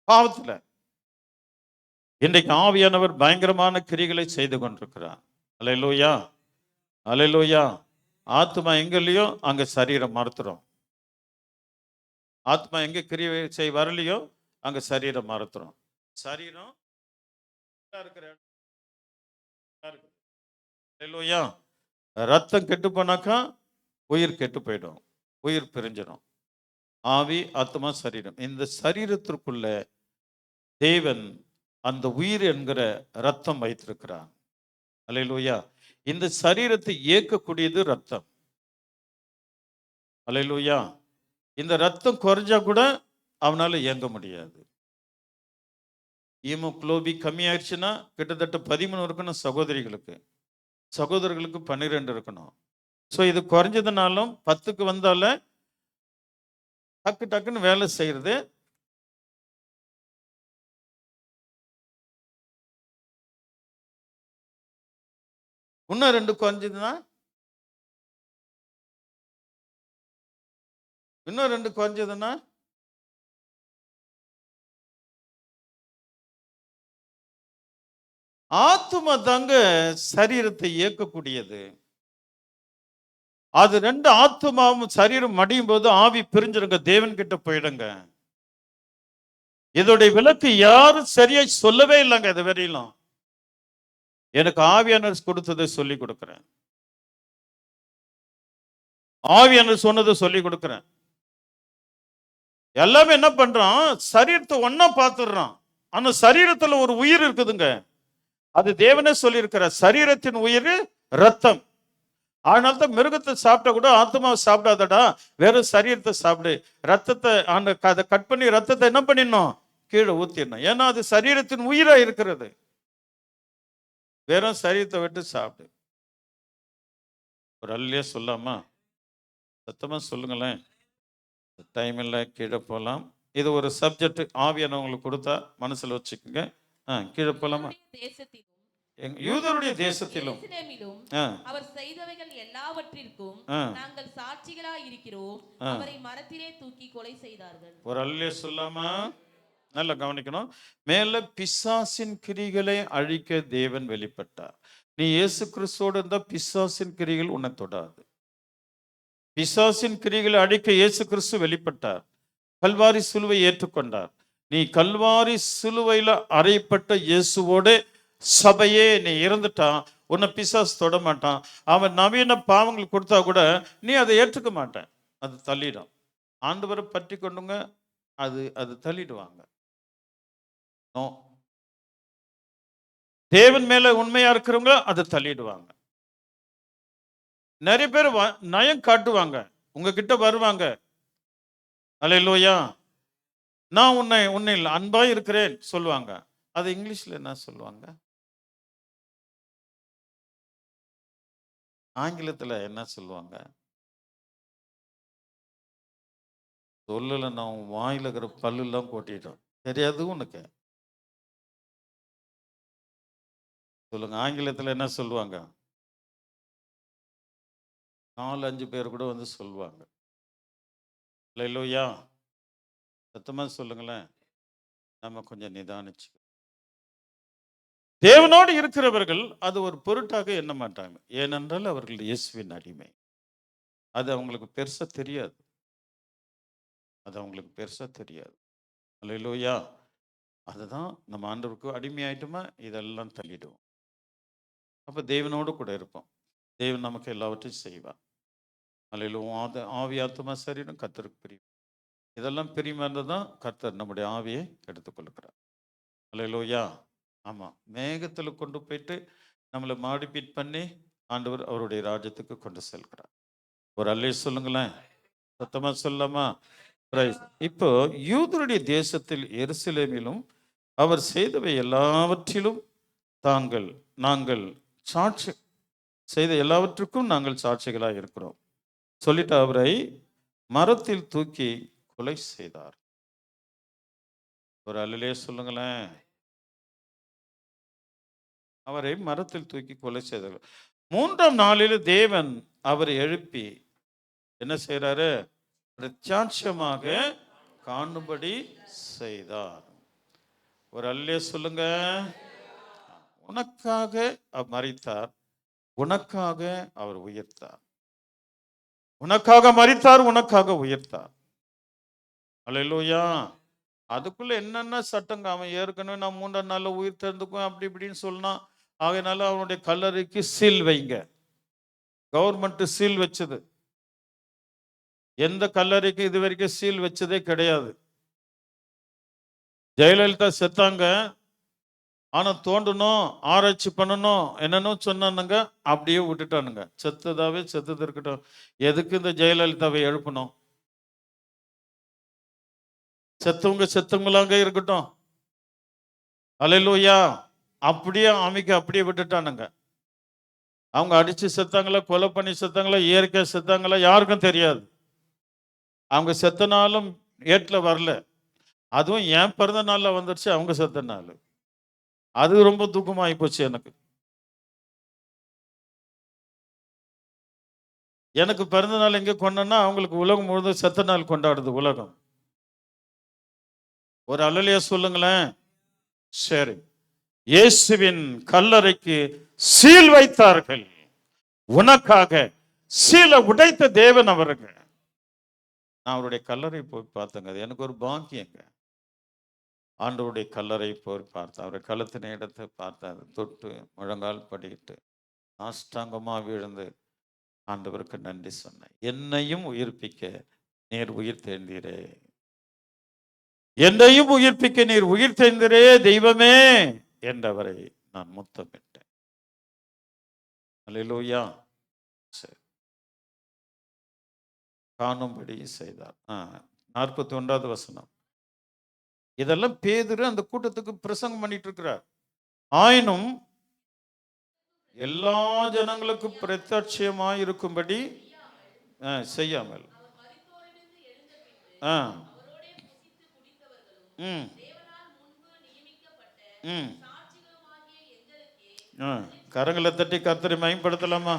பாவத்துல. இன்றைக்கு ஆவியானவர் பயங்கரமான கிரிகளை செய்து கொண்டிருக்கிறார். அல்லேலூயா. அல்லேலூயா. ஆத்மா எங்க இல்லையோ அங்க சரீரம் மறுத்துரும். ஆத்மா எங்க கிரியை செய் வரலையோ அங்க சரீரம் மறுத்துரும். சரீரம் இருக்கிற இடம் இருக்கு. அல்லேலூயா. ரத்தம் கெட்டு போனாக்கா உயிர் கெட்டு போயிடும், உயிர் பிரிஞ்சிடும். ஆவி, ஆத்மா, சரீரம், இந்த சரீரத்திற்குள்ள தேவன் அந்த உயிர் என்கிற ரத்தம் வைத்திருக்கிறார். அல்லேலூயா. இந்த சரீரத்தை இயக்கக்கூடியது ரத்தம். அல்லேலூயா. இந்த ரத்தம் குறைஞ்சா கூட அவனால இயங்க முடியாது. ஹீமோகுளோபி கம்மி ஆயிடுச்சுன்னா கிட்டத்தட்ட 13 இருக்கணும் சகோதரிகளுக்கு, சகோதரர்களுக்கு 12 இருக்கணும். ஸோ இது குறைஞ்சதுனாலும் 10க்கு வந்தால டக்கு டக்குன்னு வேலை செய்யறது. இன்னும் 2 குறைஞ்சதுன்னா இன்னும் 2 குறைஞ்சதுன்னா ஆத்துமா தாங்க சரீரத்தை இயக்கக்கூடியது. அது 2 ஆத்துமாவும் சரீரம் மடியும் போது ஆவி பிரிஞ்சிருங்க, தேவன் கிட்ட போயிடுங்க. இதோடைய விளக்கு யாரும் சரியா சொல்லவே இல்லைங்க இது வரையிலும். எனக்கு ஆவியானவர் கொடுத்ததை சொல்லி கொடுக்கிறேன், ஆவியானவர் சொன்னதை சொல்லி கொடுக்கிறேன். எல்லாமே என்ன பண்றான், சரீரத்தை ஒன்னா பார்த்துடுறான். ஆனா சரீரத்துல ஒரு உயிர் இருக்குதுங்க. அது தேவனே சொல்லி இருக்கிற சரீரத்தின் உயிர் ரத்தம். அதனால தான் மிருகத்தை சாப்பிட்டா கூட ஆத்மாவை சாப்பிடாதடா, வெறும் சரீரத்தை சாப்பிடு. ரத்தத்தை அதை கட் பண்ணி ரத்தத்தை என்ன பண்ணிடணும், கீழே ஊத்திடணும். ஏன்னா அது சரீரத்தின் உயிரா இருக்கிறது. வெறும் சரீரத்தை விட்டு சாப்பிடு. ஒரு அல்லையா சொல்லாமா? சத்தமா சொல்லுங்களேன். டைம் இல்லை, கீழே போகலாம். இது ஒரு சப்ஜெக்ட் ஆவியானவங்களுக்கு கொடுத்தா மனசுல வச்சுக்கோங்க. கீழே போலாமா? யூதருடைய தேசத்திலும் அவர் செய்தவைகள் எல்லாவற்றிற்கும் நாங்கள் சாட்சிகளாய் இருக்கிறோம். அவரை மரத்திலே தூக்கி கொலை செய்தார்கள். ஒரு அல்லே சொல்லாமா? நல்லா கவனிக்கணும். மேல பிசாசின் கிரிகளை அழிக்க தேவன் வெளிப்பட்டார். நீ இயேசு கிறிஸ்துவோடு இருந்தா பிசாசின் கிரிகள் உன்னை தொடாது. பிசாசின் கிரிகளை அழிக்க இயேசு கிறிஸ்து வெளிப்பட்டார். கல்வாரி சிலுவை ஏற்றுக்கொண்டார். நீ கல்வாரி சிலுவையில அறையப்பட்ட இயேசுவோட சபையே நீ இருந்துட்டா உன்னை பிசாசு தொட மாட்டான். அவன் நவீன பாவங்கள் கொடுத்தா கூட நீ அதை ஏற்றுக்க மாட்டேன், அது தள்ளிடும். ஆண்டவரை பற்றி கொண்டுங்க, அது தள்ளிடுவாங்க. தேவன் மேல உண்மையா இருக்கிறவங்க அதை தள்ளிடுவாங்க. நிறைய பேர் நயம் காட்டுவாங்க, உங்ககிட்ட வருவாங்க. அல்லேலூயா, நான் உன்னை அன்பா இருக்கிறேன் சொல்லுவாங்க. அது இங்கிலீஷ்ல என்ன சொல்லுவாங்க, ஆங்கிலத்துல என்ன சொல்லுவாங்க? சொல்லல, நான் வாயில இருக்கிற பல்லுலாம் கொட்டிட்டோம். தெரியாது உனக்கு? சொல்லுங்க, ஆங்கிலத்துல என்ன சொல்லுவாங்க? 4-5 பேர் கூட வந்து சொல்லுவாங்க. அல்லேலூயா, சத்தமா சொல்லுங்களேன். நம்ம கொஞ்சம் நிதானிச்சு. தேவனோடு இருக்கிறவர்கள் அது ஒரு பொருட்டாக எண்ண மாட்டாங்க. ஏனென்றால் அவர்கள் இயேசுவின் அடிமை. அது அவங்களுக்கு பெருசா தெரியாது. அது அவங்களுக்கு பெருசா தெரியாது. அல்லேலூயா. அதுதான் நம்ம ஆண்டவருக்கு அடிமையாயிட்டுமா இதெல்லாம் தள்ளிடுவோம். அப்ப தேவனோடு கூட இருப்போம். தேவன் நமக்கு எல்லாவற்றையும் செய்வார். அல்லேலூயா. ஆவி ஆத்துமா சரீரம் கர்த்தருக்கு பிரியம். இதெல்லாம் பிரியமா இருந்தால் தான் கர்த்தர் நம்முடைய ஆவியை எடுத்துக்கொள்கிறார். அல்லேலூயா. ஆமா, மேகத்துல கொண்டு போயிட்டு நம்மளை மாடிஃபைட் பண்ணி ஆண்டவர் அவருடைய ராஜ்யத்துக்கு கொண்டு செல்கிறார். ஒரு அல்லே சொல்லுங்களேன், சத்தமா சொல்லாமா? இப்போ யூதருடைய தேசத்தில் எருசலேமிலும் அவர் செய்தவை எல்லாவற்றிலும் நாங்கள் சாட்சி செய்த எல்லாவற்றுக்கும் நாங்கள் சாட்சிகளாக இருக்கிறோம் சொல்லிட்டு அவரை மரத்தில் தூக்கி கொலை செய்தார். ஒரு அல்லே சொல்லுங்களேன். அவரை மரத்தில் தூக்கி கொலை செய்தார்கள். 3ஆம் நாளில் தேவன் அவரை எழுப்பி என்ன செய்யறாரு? பிரத்யட்சமாக காணும்படி செய்தார். ஒரு அல்லே சொல்லுங்க. உனக்காக மரித்தார், உனக்காக அவர் உயர்த்தார், உனக்காக மரித்தார், உனக்காக உயர்த்தார். அல்லேலூயா. அதுக்குள்ள என்னென்ன சட்டங்க, அவன் ஏற்கனவே நான் 3ஆம் நாள்ல உயிர் தெரிந்துக்கும் அப்படி இப்படின்னு சொன்னா, ஆகையினால அவனுடைய கல்லறைக்கு சீல் வைங்க. கவர்மெண்ட் சீல் வச்சது. எந்த கல்லறைக்கு இது வரைக்கும் சீல் வச்சதே கிடையாது. ஜெயலலிதா செத்தாங்க, ஆனா தோண்டணும், ஆராய்ச்சி பண்ணணும், என்னன்னு சொன்னானுங்க, அப்படியே விட்டுட்டானுங்க. செத்ததாவே செத்தது இருக்கட்டும், எதுக்கு இந்த ஜெயலலிதாவை எழுப்பணும்? செத்தவங்க செத்தவங்களாங்க இருக்கட்டும். அல்லேலூயா. அப்படியே அமைக்க அப்படியே விட்டுட்டானுங்க. அவங்க அடிச்சு செத்தாங்களா, கொலை பண்ணி செத்தாங்களா, இயற்கை செத்தாங்களா, யாருக்கும் தெரியாது. அவங்க செத்த நாளும் ஏட்ல வரல. அதுவும் என் பிறந்த நாள்ல வந்துருச்சு அவங்க செத்த நாள். அது ரொம்ப துக்கமாகி போச்சு எனக்கு. எனக்கு பிறந்த நாள் எங்க கொண்டாடினா, அவங்களுக்கு உலகம் முழுவதும் செத்த நாள் கொண்டாடுது உலகம். ஒரு அல்லேலூயா சொல்லுங்களேன். சரி, இயேசுவின் கல்லறைக்கு சீல் வைத்தார்கள். உனக்காக சீலை உடைத்த தேவன் அவருங்க. நான் அவருடைய கல்லறை போய் பார்த்தேங்க. அது எனக்கு ஒரு பாக்கியங்க. ஆண்டவருடைய கல்லறை போய் பார்த்தேன். அவருடைய கழுத்தின இடத்தை பார்த்தேன். தொட்டு முழங்கால் படிக்கிட்டு சாஷ்டாங்கமா விழுந்து ஆண்டவருக்கு நன்றி சொன்னேன். என்னையும் உயிர்ப்பிக்க நீர் உயிர் தேர்ந்தீரே, என்னையும் உயிர்ப்பிக்க நீர் உயிர் தேர்ந்தீரே தெய்வமே என்றவரை நான் முத்தமிட்டேன். அல்லேலூயா. சரி, காணும்படி செய்தார். 41வது வசனம். இதெல்லாம் பேதுரு அந்த கூட்டத்துக்கு பிரசங்கம் பண்ணிட்டு இருக்கிறார். ஆயினும் எல்லா ஜனங்களுக்கும் பிரத்யட்சமாய் இருக்கும்படி செய்யாமல் கரங்களை தட்டி கர்த்தரை மகிமைப்படுத்தலாமா?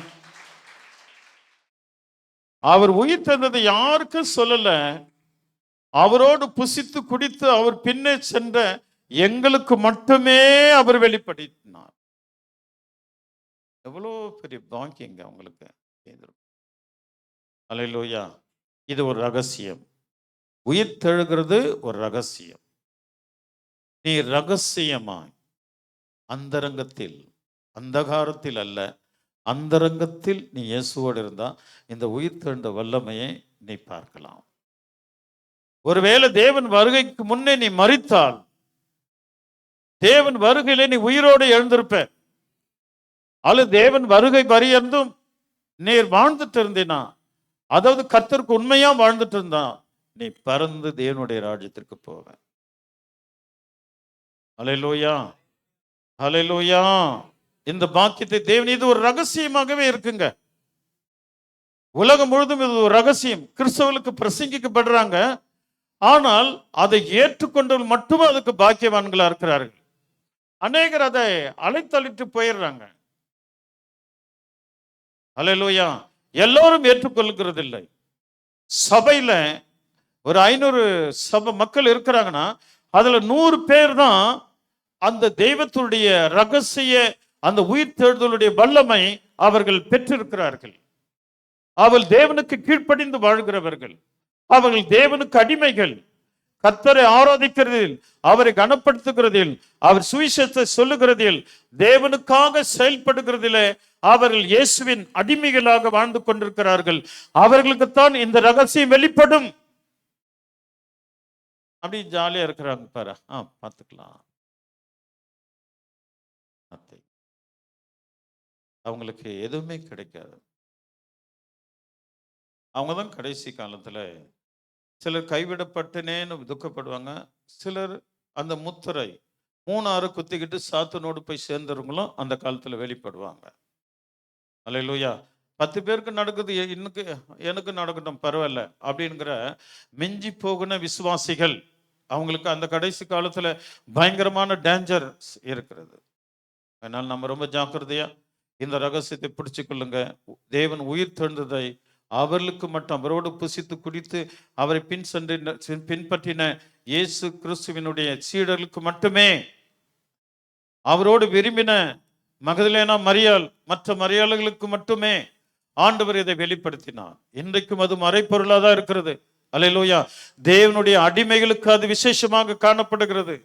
அவர் உயிர் தந்ததை யாருக்கும் சொல்லல. அவரோடு புசித்து குடித்து அவர் பின்னே சென்ற எங்களுக்கு மட்டுமே அவர் வெளிப்படுத்தினார். எவ்வளோ பெரிய பாக்கியங்க அவங்களுக்கு. அல்லேலூயா. இது ஒரு ரகசியம். உயிர் தெழுகிறது ஒரு ரகசியம். நீ ரகசியமாய் அந்தரங்கத்தில், அந்தகாரத்தில் அல்ல, அந்தரங்கத்தில் நீ இயேசுவோடு இருந்தா இந்த உயிர் தெழுந்த வல்லமையை நீ பார்க்கலாம். ஒருவேளை தேவன் வருகைக்கு முன்னே நீ மரித்தால், தேவன் வருகையிலே நீ உயிரோடு எழுந்திருப்ப. அல்லது தேவன் வருகை பரியந்தும் நீர் வாழ்ந்துட்டு இருந்தீனா, அதாவது கர்த்தருக்கு உண்மையா வாழ்ந்துட்டு இருந்தா, நீ பறந்து தேவனுடைய ராஜ்யத்திற்கு போவ. அல்லேலூயா, அல்லேலூயா. இந்த பாக்கியத்தை தேவன், இது ஒரு ரகசியமாகவே இருக்குங்க. உலகம் முழுதும் இது ஒரு ரகசியம். கிறிஸ்தவர்களுக்கு பிரசங்கிக்கப்படுறாங்க, ஆனால் அதை ஏற்றுக்கொண்டவர்கள் மட்டுமே அதுக்கு பாக்கியவான்களா இருக்கிறார்கள். அநேகர் அதை அழைத்தளித்து போயிடுறாங்க. அல்லேலூயா. எல்லோரும் ஏற்றுக்கொள்கிறது இல்லை. சபையில ஒரு 500 சபை மக்கள் இருக்கிறாங்கன்னா, அதுல 100 பேர் தான் அந்த தெய்வத்துடைய ரகசிய, அந்த உயிர் தேடுதலுடைய வல்லமை அவர்கள் பெற்றிருக்கிறார்கள். அவர்கள் தேவனுக்கு கீழ்ப்படிந்து வாழ்கிறவர்கள், அவர்கள் தேவனுக்கு அடிமைகள். கர்த்தரை ஆராதிக்கிறதில், அவரை கனப்படுத்துகிறதில், அவர் சுவிசேஷத்தை சொல்லுகிறதில், தேவனுக்காக செயல்படுகிறதிலே அவர்கள் இயேசுவின் அடிமைகளாக வாழ்ந்து கொண்டிருக்கிறார்கள். அவர்களுக்குத்தான் இந்த ரகசியம் வெளிப்படும். அப்படி ஜாலியா இருக்கிறாங்க பாரு, பார்த்துக்கலாம். அவங்களுக்கு எதுவுமே கிடைக்காது. அவங்கதான் கடைசி காலத்துல சிலர் கைவிடப்பட்டனேன்னு துக்கப்படுவாங்க. சிலர் அந்த முத்திரை 3-6 குத்திக்கிட்டு சாத்தனோடு போய் சேர்ந்தவங்களும் அந்த காலத்துல வெளிப்படுவாங்க. அல்லேலூயா. 10 பேருக்கு நடக்குது, இன்னுக்கு எனக்கு நடக்கட்டும் பரவாயில்ல அப்படிங்கிற மிஞ்சி போகுன விசுவாசிகள், அவங்களுக்கு அந்த கடைசி காலத்துல பயங்கரமான டேஞ்சர் இருக்கிறது. அதனால நம்ம ரொம்ப ஜாக்கிரதையா இந்த ரகசியத்தை பிடிச்சு கொள்ளுங்க. தேவன் உயிர் தெழுந்ததை அவர்களுக்கு மட்டும், அவரோடு புசித்து குடித்து அவரை பின்பற்றின இயேசு கிறிஸ்துவினுடைய சீடர்களுக்கு மட்டுமே, அவரோடு விரும்பின மகதலேனா மரியாள், மற்ற மரியாளுகளுக்கு மட்டுமே ஆண்டவர் இதை வெளிப்படுத்தினார். இன்றைக்கும் அது மறைப்பொருளாக தான் இருக்கிறது. அல்லேலூயா. தேவனுடைய அடிமைகளுக்கு அது விசேஷமாக காணப்படுகிறது.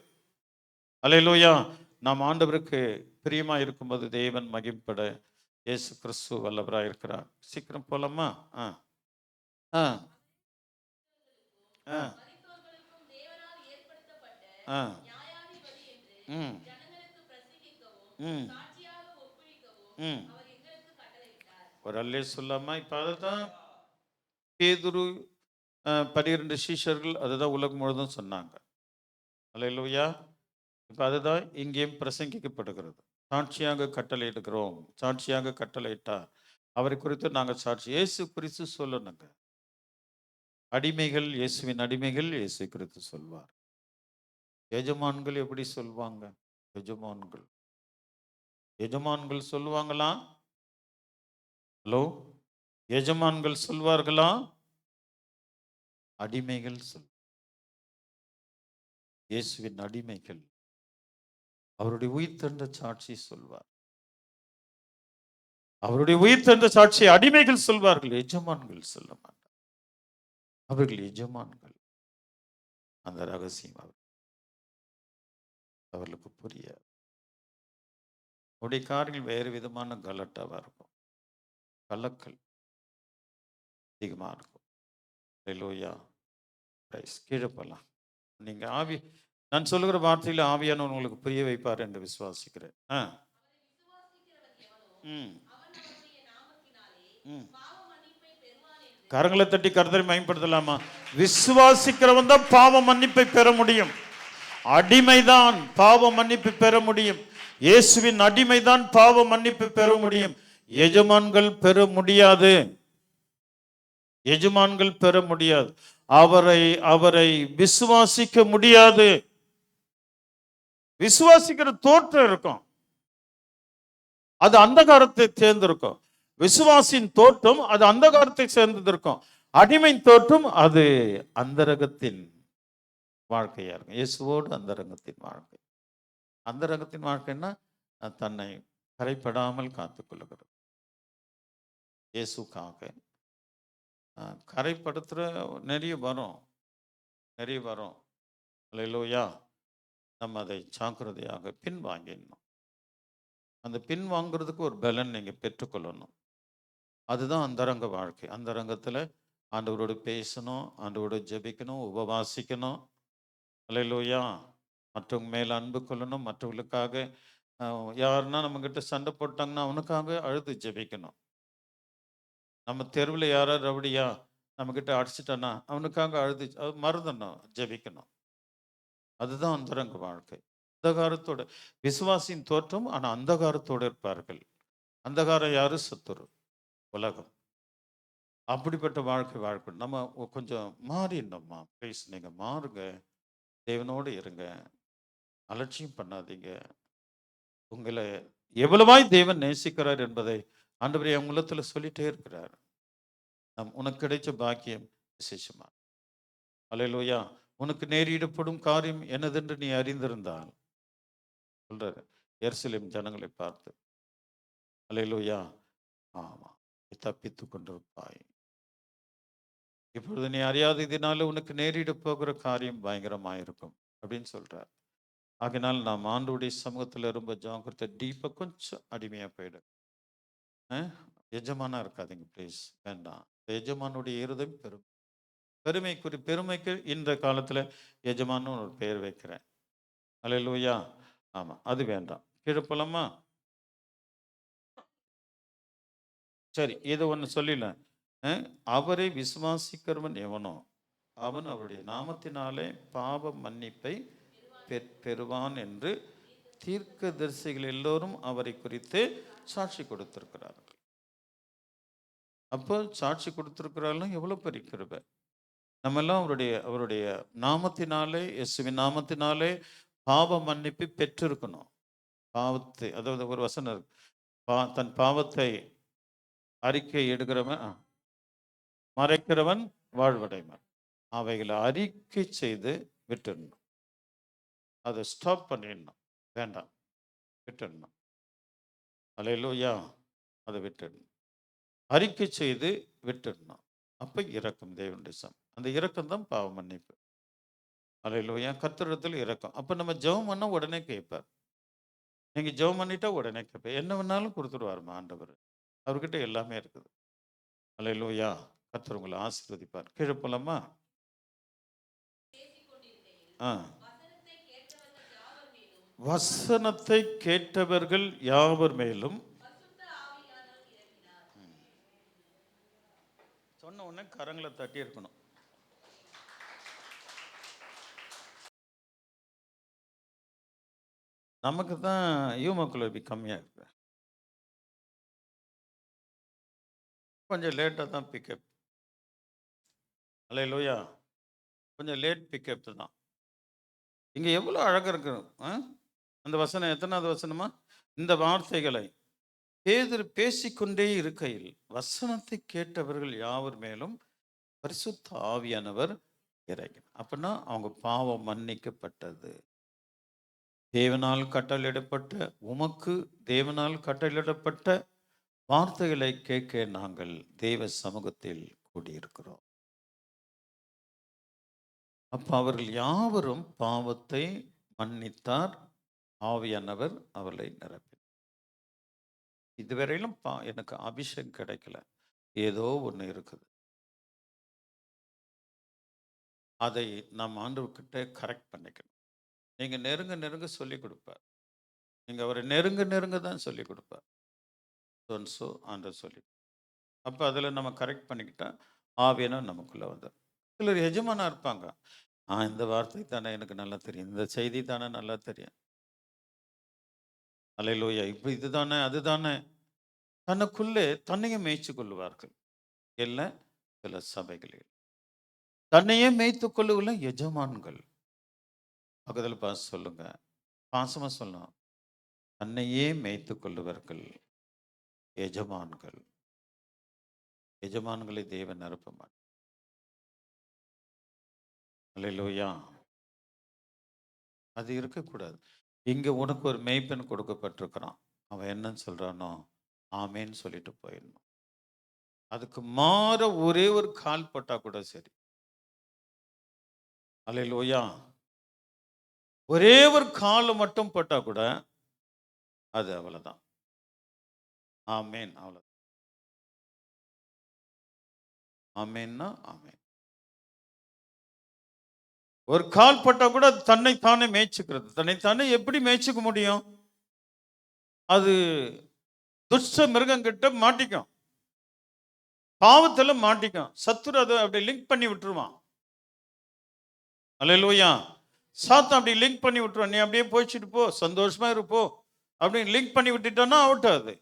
அல்லேலூயா. நாம் ஆண்டவருக்கு பிரியமா இருக்கும்போது தேவன் மகிமைப்பட இயேசு கிறிஸ்து வல்லவராக இருக்கிறார். சீக்கிரம் போலாமா? ஆ ஆ ஆ மரித்தோர்களுக்கும் தேவனால் ஏற்படுத்தப்பட்ட ஆ நியாயாதிபதி என்று ம் ஜனங்களுக்கு பிரசங்கிக்கவும் ம் சாட்சியாக ஒப்புவிக்கவும் ம் அவர் எங்களுக்கு கட்டளையிட்டார். ஒரு அல்லே சொல்லாமா? இப்போ அதை தான் பேதுரு 12 சீஷர்கள் அதுதான் உலகம் முழுதும் சொன்னாங்க. அல்லேலூயா. இப்போ அதுதான் இங்கேயும் பிரசங்கிக்கப்படுகிறது. சாட்சியாக கட்டளையிடுகிறோம், சாட்சியாக கட்டளையிட்டார். அவரை குறித்து நாங்கள் சாட்சி. இயேசு குறித்து சொல்லணுங்க. அடிமைகள், இயேசுவின் அடிமைகள் இயேசு குறித்து சொல்வார். எஜமான்கள் எப்படி சொல்வாங்க? எஜமான்கள் எஜமான்கள் சொல்லுவாங்களா? ஹலோ, எஜமான்கள் சொல்வார்களா? அடிமைகள் சொல். இயேசுவின் அடிமைகள் அவருடைய உயிர் தந்த சாட்சி சொல்வார். அவருடைய உயிர் தந்த சாட்சி அடிமைகள் சொல்வார்கள், எஜமான்கள் சொல்ல மாட்டார். அவர்கள் எஜமான்கள். அந்த ரகசியம் அவர்களுக்கு புரியாது. அவருடைய காரியங்கள் வேறு விதமான கலட்டாவா இருக்கும், கலக்கல் அதிகமா இருக்கும். ஹல்லேலூயா. பிரைஸ். கீழே போலாம். நீங்க ஆவி, நான் சொல்லுகிற வார்த்தையில் ஆவியானவர் உங்களுக்கு புரிய வைப்பார் என்று விசுவாசிக்கிறேன். விசுவாசிக்கிறவன் எவனோ ம் அவன் அவருடைய நாமத்தினாலே ம் பாவ மன்னிப்பை பெறுவான் என்று. கரங்களை தட்டி கர்த்தரை மகிமைப்படுத்தலாமா? விசுவாசிக்கிறவன் தான் பாவ மன்னிப்பை பெற முடியும். அடிமைதான் பாவ மன்னிப்பு பெற முடியும். இயேசுவின் அடிமைதான் பாவ மன்னிப்பு பெற முடியும். எஜமான்கள் பெற முடியாது. எஜமான்கள் பெற முடியாது. அவரை அவரை விசுவாசிக்க முடியாது. விசுவாசிக்கிற தோற்றம் இருக்கும், அது அந்தகாரத்தை சேர்ந்திருக்கும். விசுவாசின் தோற்றம் அது அந்தகாரத்தை சேர்ந்தது இருக்கும். அடிமை தோற்றம் அது அந்தரகத்தின் வாழ்க்கையா இருக்கும். இயேசுவோடு அந்தரங்கத்தின் வாழ்க்கை. அந்தரங்கத்தின் வாழ்க்கைன்னா தன்னை கரைப்படாமல் காத்துக்கொள்ளுகிறது. இயேசுக்காக கரைப்படுத்துற நிறைய வரும், நிறைய வரும். அல்லேலூயா. நம்ம அதை ஜாக்கிரதையாக பின்வாங்கிடணும். அந்த பின் வாங்குறதுக்கு ஒரு பலன் நீங்க பெற்றுக்கொள்ளணும். அதுதான் அந்தரங்க வாழ்க்கை. அந்தரங்கத்தில் ஆண்டவரோடு பேசணும், ஆண்டவரோடு ஜெபிக்கணும், உபவாசிக்கணும். அல்லேலூயா. மற்றவங்க மேல அன்பு கொள்ளணும். மற்றவர்களுக்காக யாருன்னா நம்மக்கிட்ட சண்டை போட்டாங்கன்னா அவனுக்காக அழுது ஜெபிக்கணும். நம்ம தெருவில் யாராவது ரவுடியா நம்மக்கிட்ட அடிச்சிட்டானா அவனுக்காக அழுது மறந்துடணும், ஜெபிக்கணும். அதுதான் அந்தரங்க வாழ்க்கை. அந்தகாரத்தோட விசுவாசின் தோற்றம், ஆனால் அந்தகாரத்தோடு இருப்பார்கள். அந்தகாரம் யாரு? சத்துரு, உலகம். அப்படிப்பட்ட வாழ்க்கை வாழ்க்கை நம்ம கொஞ்சம் மாறிடணும்மா. ப்ளீஸ் நீங்கள் மாறுங்க, தேவனோடு இருங்க, அலட்சியம் பண்ணாதீங்க. உங்களை எவ்வளவாய் தேவன் நேசிக்கிறார் என்பதை ஆண்டவரே என் உள்ளத்தில் சொல்லிட்டே இருக்கிறார். உனக்கு கிடைச்ச பாக்கியம் விசேஷமா. அல்லேலூயா. உனக்கு நேரிடப்படும் காரியம் என்னதென்று நீ அறிந்திருந்தால் சொல்றாரு எருசலேம் ஜனங்களை பார்த்து. அல்லேலூயா. ஆமா, நீ தப்பித்து கொண்டிருப்பாய். இப்பொழுது நீ அறியாததினால உனக்கு நேரிட போகிற காரியம் பயங்கரமாயிருக்கும் அப்படின்னு சொல்றார். ஆகினால் நாம் ஆண்டோடைய சமூகத்தில் ரொம்ப ஜாக்கிரதை, டீப்பாக கொஞ்சம் அடிமையா போயிடும். எஜமானா இருக்காதீங்க ப்ளீஸ், வேண்டாம். எஜமானுடைய இருதயம் பெருமைக்கு இந்த காலத்தில் எஜமான்னு ஒரு பெயர் வைக்கிறேன். அல்லேலூயா. ஆமா, அது வேண்டாம். கீழே போலாமா? சரி, இது ஒன்று சொல்லில. அவரை விசுவாசிக்கிறவன் எவனோ அவன் அவருடைய நாமத்தினாலே பாவ மன்னிப்பை பெறுவான் என்று தீர்க்கதரிசிகள் எல்லோரும் அவரை குறித்து சாட்சி கொடுத்திருக்கிறார்கள். அப்போ சாட்சி கொடுத்திருக்கிறார்கள், எவ்வளோ பெரிய கிருபை. நம்ம எல்லாம் அவருடைய நாமத்தினாலே, இயேசுவின் நாமத்தினாலே பாவ மன்னிப்பு பெற்றிருக்கணும். பாவத்தை, அதாவது ஒரு வசனம் இருக்கு, தன் பாவத்தை அறிக்கை எடுக்கிறவன் மறைக்கிறவன் வாழ்வடைவன். அவைகளை அறிக்கை செய்து விட்டுடணும், அதை ஸ்டாப் பண்ணிடணும், வேண்டாம், விட்டுடணும். அல்லேலூயா. அதை விட்டுடணும். அறிக்கை செய்து விட்டுடணும். அப்ப இரக்கம் தேவனுடைய அந்த இரக்கம் தான் பாவ மன்னிப்பு. அல்லேலூயா. கர்த்தரிடத்தில் இரக்கம். அப்ப நம்ம ஜெபம் பண்ணா உடனே கேட்பார். நீங்க ஜெபம் பண்ணிட்டா உடனே கேட்பார். என்ன வேணாலும் கொடுத்துருவாருமா ஆண்டவர். அவர்கிட்ட எல்லாமே இருக்குது. அல்லேலூயா. கர்த்தர் உங்களை ஆசீர்வதிப்பார். கீழே போலாமா? ஆ. வசனத்தை கேட்டவர்கள் யாவர் மேலும் சொன்ன உடனே கரங்களை தட்டி இருக்கணும். நமக்கு தான் ஹியூமோகுளோபின் கம்மியா இருக்கு. கொஞ்சம் லேட்டாக தான் பிக்கப். அல்லேலூயா. கொஞ்சம் லேட் பிக்கப் தான். இங்க எவ்வளவு அழகா இருக்கு. அந்த வசனம் எத்தனாவது வசனமா? இந்த வார்த்தைகளை பேதுரு பேசிக்கொண்டே இருக்கையில் வசனத்தை கேட்டவர்கள் யாவர் மேலும் பரிசுத்த ஆவியானவர் இறங்கினார். அப்படின்னா அவங்க பாவம் மன்னிக்கப்பட்டது. தேவனால் கட்டளையிடப்பட்ட உமக்கு தேவனால் கட்டளையிடப்பட்ட வார்த்தைகளை கேட்க நாங்கள் தேவ சமூகத்தில் கூடியிருக்கிறோம். அப்ப அவர்கள் யாவரும் பாவத்தை மன்னித்தார். ஆவியானவர் அவர்களை நிரப்பினார். இதுவரையிலும் எனக்கு அபிஷேகம் கிடைக்கல. ஏதோ ஒன்று இருக்குது. அதை நாம் ஆண்டவர்கிட்ட கரெக்ட் பண்ணிக்கணும். நீங்க நெருங்க நெருங்க சொல்லி கொடுப்பார். நீங்க அவரை நெருங்க நெருங்க தான் சொல்லி கொடுப்பார். ஸோ ஆண்டவர் சொல்லி. அப்போ அதில் நம்ம கரெக்ட் பண்ணிக்கிட்டா ஆவியானவர் நமக்குள்ள வந்தார். சிலர் எஜமானா இருப்பாங்க. இந்த வார்த்தை தானே எனக்கு நல்லா தெரியும், இந்த செய்தி தானே நல்லா தெரியும், அல்லேலூயா, இப்போ இதுதானே அதுதானே, தனக்குள்ளே தன்னையே மேய்ச்சி கொள்ளுவார்கள். இல்லை, சில சபைகளில் தன்னையே மேய்த்து கொள்ளுள்ள எஜமான்கள். பக்கத்தில் பார்த்து சொல்லுங்க, பாசமா சொல்லணும், தன்னையே மேய்த்து கொள்ளுவார்கள் எஜமான்கள். எஜமான்களை தேவன் நிரப்ப மாட்டார். அல்லேலூயா. அது இருக்கக்கூடாது. இங்க உனக்கு ஒரு மேய்ப்பன் கொடுக்கப்பட்டிருக்கிறான். அவன் என்னன்னு சொல்றானோ ஆமேன்னு சொல்லிட்டு போயிடணும். அதுக்கு மாற ஒரே ஒரு கால் பட்டா கூட சரி. அல்லேலூயா. ஒரே ஒரு கால் மட்டும் பட்டா கூட அது அவ்வளவுதான். ஆமேன். அவ்வளவு. ஆமேன்னா ஆமேன். ஒரு கால் பட்டா கூட தன்னைத்தானே மேய்ச்சிக்கிறது. தன்னைத்தானே எப்படி மேய்ச்சிக்க முடியும்? அது துஷ்ட மிருகங்கிட்ட மாட்டிக்கும், பாவத்துல மாட்டிக்கும். சத்துரு அதை அப்படி லிங்க் பண்ணி விட்டுருவான். அல்லேலூயா. சாத்தான் அப்படி லிங்க் பண்ணி விட்டுருவான். நீ அப்படியே போய்ச்சிட்டு போ, சந்தோஷமா இருப்போ அப்படின்னு லிங்க் பண்ணி விட்டுட்டான்னா அவுட் ஆகுது.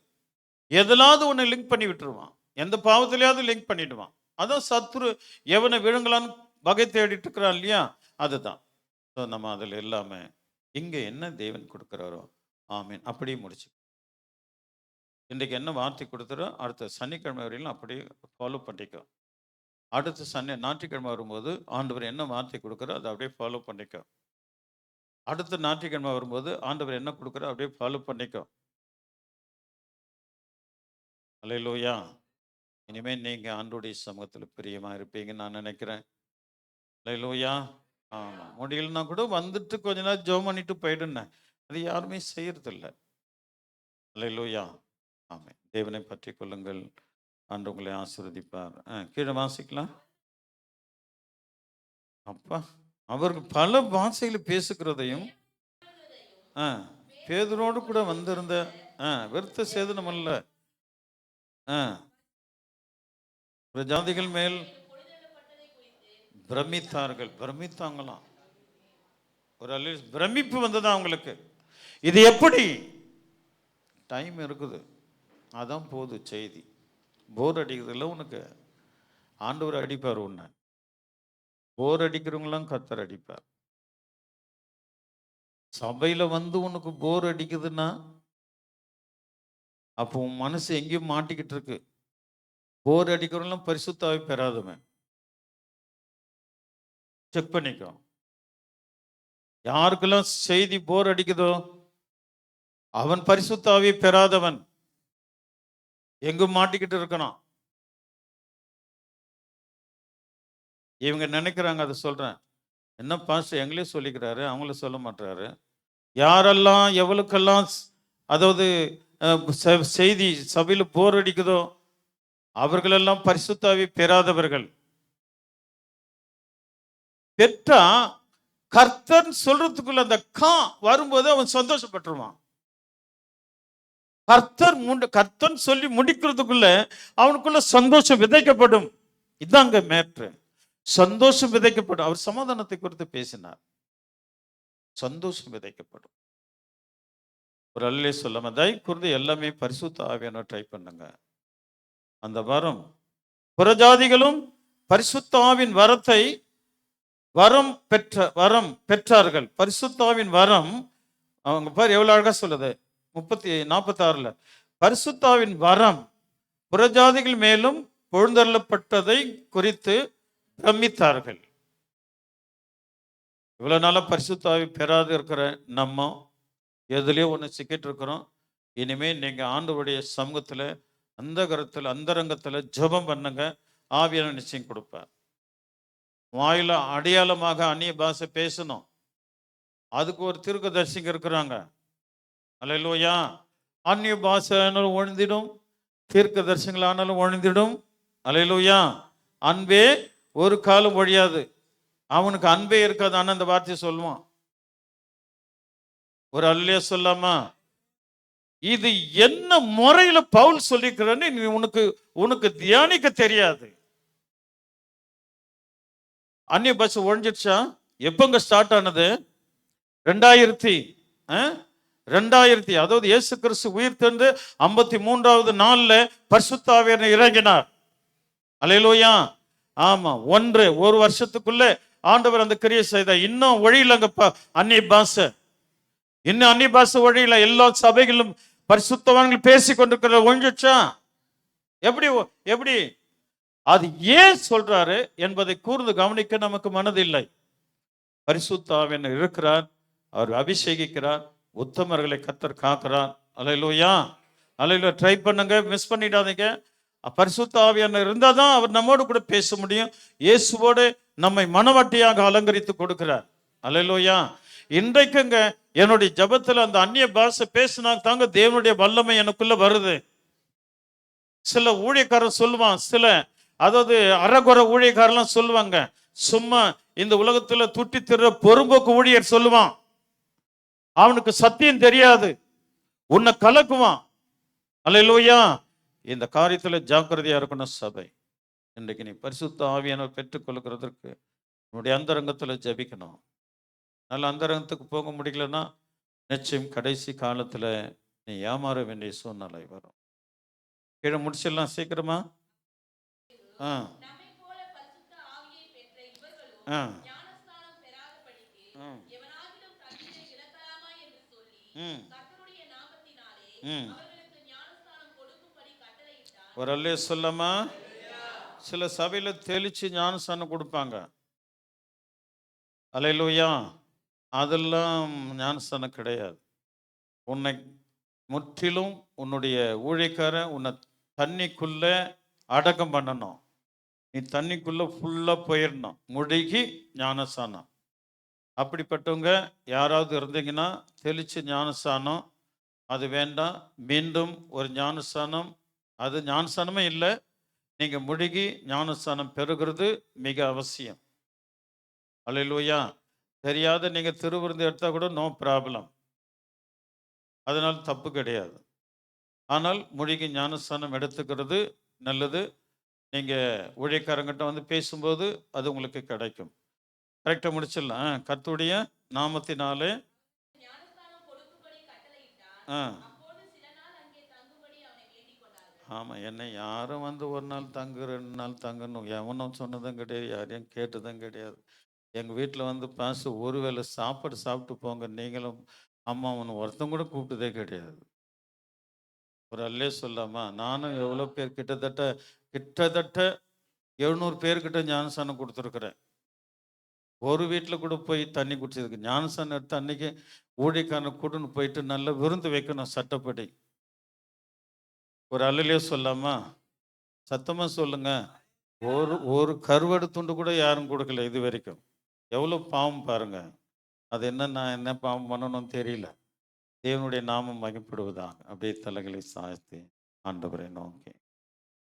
எதனாவது ஒன்று லிங்க் பண்ணி விட்டுருவான். எந்த பாவத்திலேயாவது லிங்க் பண்ணிடுவான். அதான் சத்துரு எவனை விழுங்கலான்னு வகை தேடிட்டு இருக்கிறான் இல்லையா, அதுதான். ஸோ நம்ம அதில் எல்லாமே இங்கே என்ன தேவன் கொடுக்குறாரோ ஆமீன் அப்படியே முடிச்சு. இன்றைக்கு என்ன வார்த்தை கொடுத்துறோ அடுத்த சனிக்கிழமை வரையிலும் அப்படியே ஃபாலோ பண்ணிக்கோ. அடுத்த ஞாயிற்றுக்கிழமை வரும்போது ஆண்டவர் என்ன வார்த்தை கொடுக்குறோ அதை அப்படியே ஃபாலோ பண்ணிக்கோ. அடுத்த ஞாயிற்றுக்கிழமை வரும்போது ஆண்டவர் என்ன கொடுக்குறோ அப்படியே ஃபாலோ பண்ணிக்கோ. அல்லேலூயா. இனிமேல் நீங்கள் ஆண்டவருடைய சமூகத்தில் பிரியமாக இருப்பீங்கன்னு நான் நினைக்கிறேன். அல்லேலூயா. ஆமாம், முடியலன்னா கூட வந்துட்டு கொஞ்ச நேரம் ஜெபம் பண்ணிட்டு போயிடுனேன். அது யாருமே செய்யறதில்ல. அல்லேலூயா. ஆமாம், தேவனை பற்றி கொள்ளுங்கள், ஆண்டு உங்களை ஆசீர்வதிப்பார். கீழே வாசிக்கலாம். அப்பா, அவருக்கு பல பாஷையில் பேசுகிறதையும் பேதுரோடு கூட வந்திருந்த விருத்த சேதனம் அல்ல ஜாதிகள் மேல் பிரமித்தார்கள். பிரமித்தாங்களாம். ஒரு பிரமிப்பு வந்ததா அவங்களுக்கு. இது எப்படி? டைம் இருக்குது, அதான் போது செய்தி. போர் அடிக்கிறதுல உனக்கு ஆண்டவர் அடிப்பார். உன்னை போர் அடிக்கிறவங்களாம் கர்த்தர் அடிப்பார். சபையில வந்து உனக்கு போர் அடிக்குதுன்னா அப்போ உன் மனசு எங்கேயும் மாட்டிக்கிட்டு இருக்கு. போர் அடிக்கிறவங்களாம் பரிசுத்த ஆவி பெறாதவன். செக் பண்ணிக்கோ. யாருக்கெல்லாம் செய்தி போர் அடிக்குதோ அவன் பரிசுத்த ஆவி பெறாதவன். எங்க மாட்டிக்கிட்டு இருக்கிறான். இவங்க நினைக்கிறாங்க, அதை சொல்றேன். என்ன பாஸ்டர் எங்களையும் சொல்லிக்கிறாரு, அவங்களும் சொல்ல மாட்டாரு. யாரெல்லாம் எவளுக்கெல்லாம் அதாவது செய்தி சபையில் போர் அடிக்குதோ அவர்களெல்லாம் பரிசுத்தாவி பெறாதவர்கள். பெற்றா கர்த்தர் சொல்றதுக்குள்ள அந்த வரும்போது அவன் சந்தோஷப்பட்டுருவான். கர்த்தர் சொல்லி முடிக்கிறதுக்குள்ள அவனுக்குள்ள சந்தோஷம் விதைக்கப்படும். இதாங்க மேட்ரு. சந்தோஷம் விதைக்கப்படும். அவர் சமாதானத்தை குறித்து பேசினார். சந்தோஷம் விதைக்கப்படும். ஒரு அல்லே சொல்லாம தயவு கூர்ந்து எல்லாமே பரிசுத்த ஆவியான ட்ரை பண்ணுங்க. அந்த வரம் புறஜாதிகளும் பரிசுத்த ஆவின் வரத்தை வரம் பெற்றார்கள். பரிசுத்தாவின் வரம் அவங்க பாரு எவ்வளவு அழகா சொல்லுது 46 பரிசுத்தாவின் வரம் புறஜாதிகள் மேலும் பொழுந்தள்ளப்பட்டதை குறித்து பிரமித்தார்கள். இவ்வளவு நாளா பரிசுத்தாவி பெறாது இருக்கிற நம்ம எதுலயோ ஒன்று சிக்கிட்டு இருக்கிறோம். இனிமே நீங்க ஆண்டவருடைய சமூகத்துல அந்தரங்கத்துல ஜெபம் பண்ணுங்க. ஆவியான நிச்சயம் கொடுப்பார். வாயில அடையாளமாக அந்நிய பாஷை பேசணும். அதுக்கு ஒரு தீர்க்கதரிசிங்க இருக்கிறாங்க. அல்லேலூயா. அந்நிய பாஷை ஆனாலும் ஒழிந்திடும், தீர்க்க தரிசனங்கள் ஆனாலும் ஒழிந்திடும். அல்லேலூயா. அன்பே ஒரு காலம் ஒழியாது. அவனுக்கு அன்பே இருக்காது, ஆனால் அந்த வார்த்தையை சொல்லுவான். ஒரு அல்லே சொல்லாமா? இது என்ன முறையில பவுல் சொல்லிக்கிறன்னு நீ உனக்கு தியானிக்க தெரியாது. அந்நிய பாஷை ஒழிஞ்சிடுச்சா? எப்பங்க ஸ்டார்ட் ஆனது? 2000 அதாவது இயேசு கிறிஸ்து உயிர் தெழுந்து 53வது நாள்ல பரிசுத்த ஆவியானவர் இறங்கினார். அல்லேலூயா. ஆமா, ஒரு வருஷத்துக்குள்ள ஆண்டவர் அந்த கிரியை செய்த. இன்னும் ஒழியலங்கப்பா அந்நிய பாஷை. இன்னும் அந்நிய பாஷை ஒழியல. எல்லா சபைகளும் பரிசுத்தவான்கள் பேசி கொண்டிருக்கிற ஒழிஞ்சிச்சா? எப்படி அது ஏன் சொல்றாரு என்பதை கூர்ந்து கவனிக்க நமக்கு மனதில்லை. பரிசுத்த ஆவியானவர் இருக்கிறார், அவர் அபிஷேகிக்கிறார், உத்தமர்களை கர்த்தர் காக்கிறார். அல்லேலூயா. அல்லேலூயா. ட்ரை பண்ணுங்க, மிஸ் பண்ணிடாதீங்க. பரிசுத்த ஆவியானவர் இருந்தாதான் அவர் நம்மோடு கூட பேச முடியும். இயேசுவோடு நம்மை மனவாட்டியாக அலங்கரித்து கொடுக்கிறார். அல்லேலூயா. இன்றைக்குங்க என்னுடைய ஜபத்துல அந்த அந்நிய பாஷை பேசினா தாங்க தேவனுடைய வல்லமை எனக்குள்ள வருது. சில ஊழியக்காரர் சொல்லுவான், அதாவது அறகுறை ஊழியக்காரெல்லாம் சொல்லுவாங்க, சும்மா இந்த உலகத்துல துட்டி திற பொறும்போக்கு ஊழியர் சொல்லுவான். அவனுக்கு சத்தியம் தெரியாது, உன்னை கலக்குவான். அல்லேலூயா. இந்த காரியத்துல ஜாக்கிரதையா இருக்கணும் சபை. இன்றைக்கு நீ பரிசுத்த ஆவியானவர் பெற்றுக்கொள்கிறதற்கு உன்னுடைய அந்தரங்கத்துல ஜபிக்கணும். நல்ல அந்தரங்கத்துக்கு போக முடியலன்னா நிச்சயம் கடைசி காலத்துல நீ ஏமாற வேண்டிய சூழ்நிலை வரும். கீழே முடிச்சிடலாம் சீக்கிரமா. ஆ ஆ ஒரு அல்லே சொல்லாமா? சில சபையில தெளிச்சு ஞானஸ்தானம் கொடுப்பாங்க. அல்லேலூயா. அதெல்லாம் ஞானஸ்தானம் கிடையாது. உன்னை முற்றிலும் உன்னுடைய ஊழியக்காரன் உன்னை தண்ணிக்குள்ள அடக்கம் பண்ணணும். நீ தண்ணிக்குள்ள ஃபுல்லா போயிடணும், முழுகி ஞானஸ்தானம். அப்படிப்பட்டவங்க யாராவது இருந்தீங்கன்னா தெளிச்சு ஞானஸ்தானம் அது வேண்டாம். மீண்டும் ஒரு ஞானஸ்தானம், அது ஞானஸ்தானமே இல்லை, நீங்க முழுகி ஞானஸ்தானம் பெறுகிறது மிக அவசியம். அல்லேலூயா. தெரியாத நீங்க திருவிருந்து எடுத்தா கூட நோ ப்ராப்ளம், அதனால தப்பு கிடையாது. ஆனால் முழுகி ஞானஸ்தானம் எடுத்துக்கிறது நல்லது. நீங்க ஊழியக்காரங்கிட்ட வந்து பேசும்போது அது உங்களுக்கு கிடைக்கும். கரெக்டாக முடிச்சிடலாம். கர்த்தருடைய நாமத்தினாலே ஆமாம். என்னை யாரும் வந்து ஒரு நாள் தங்கு 2 நாள் தங்கணும் எவனும் சொன்னதும் கிடையாது, யாரையும் கேட்டதும் கிடையாது. எங்கள் வீட்டில் வந்து பாசு ஒரு வேளை சாப்பாடு சாப்பிட்டு போங்க நீங்களும் அம்மாவும் ஒருத்தம் கூட கூப்பிட்டதே கிடையாது. ஒரு அல்லே சொல்லாமா? நானும் எவ்வளோ பேர் கிட்டத்தட்ட 700 பேர்கிட்ட ஞானஸ்தானம் கொடுத்துருக்குறேன். ஒரு வீட்டில் கூட போய் தண்ணி குடிச்சதுக்கு ஞானஸ்தானம் எடுத்து அன்னைக்கு ஊழியக்காரனை கூட்டுன்னு போயிட்டு நல்ல விருந்து வைக்கணும் சட்டப்படி. ஒரு அல்லையே சொல்லாமா? சத்தமா சொல்லுங்க. ஒரு ஒரு கருவாடு துண்டு கூட யாரும் கொடுக்கல இது வரைக்கும். எவ்வளோ பாவம் பாருங்க. அது என்ன நான் என்ன பாவம் பண்ணணும்னு தெரியல. தேவனுடைய நாமம் மகிமைப்படுவதாக. அப்படியே தலைகளை சாய்த்து ஆண்டவரை நோக்கி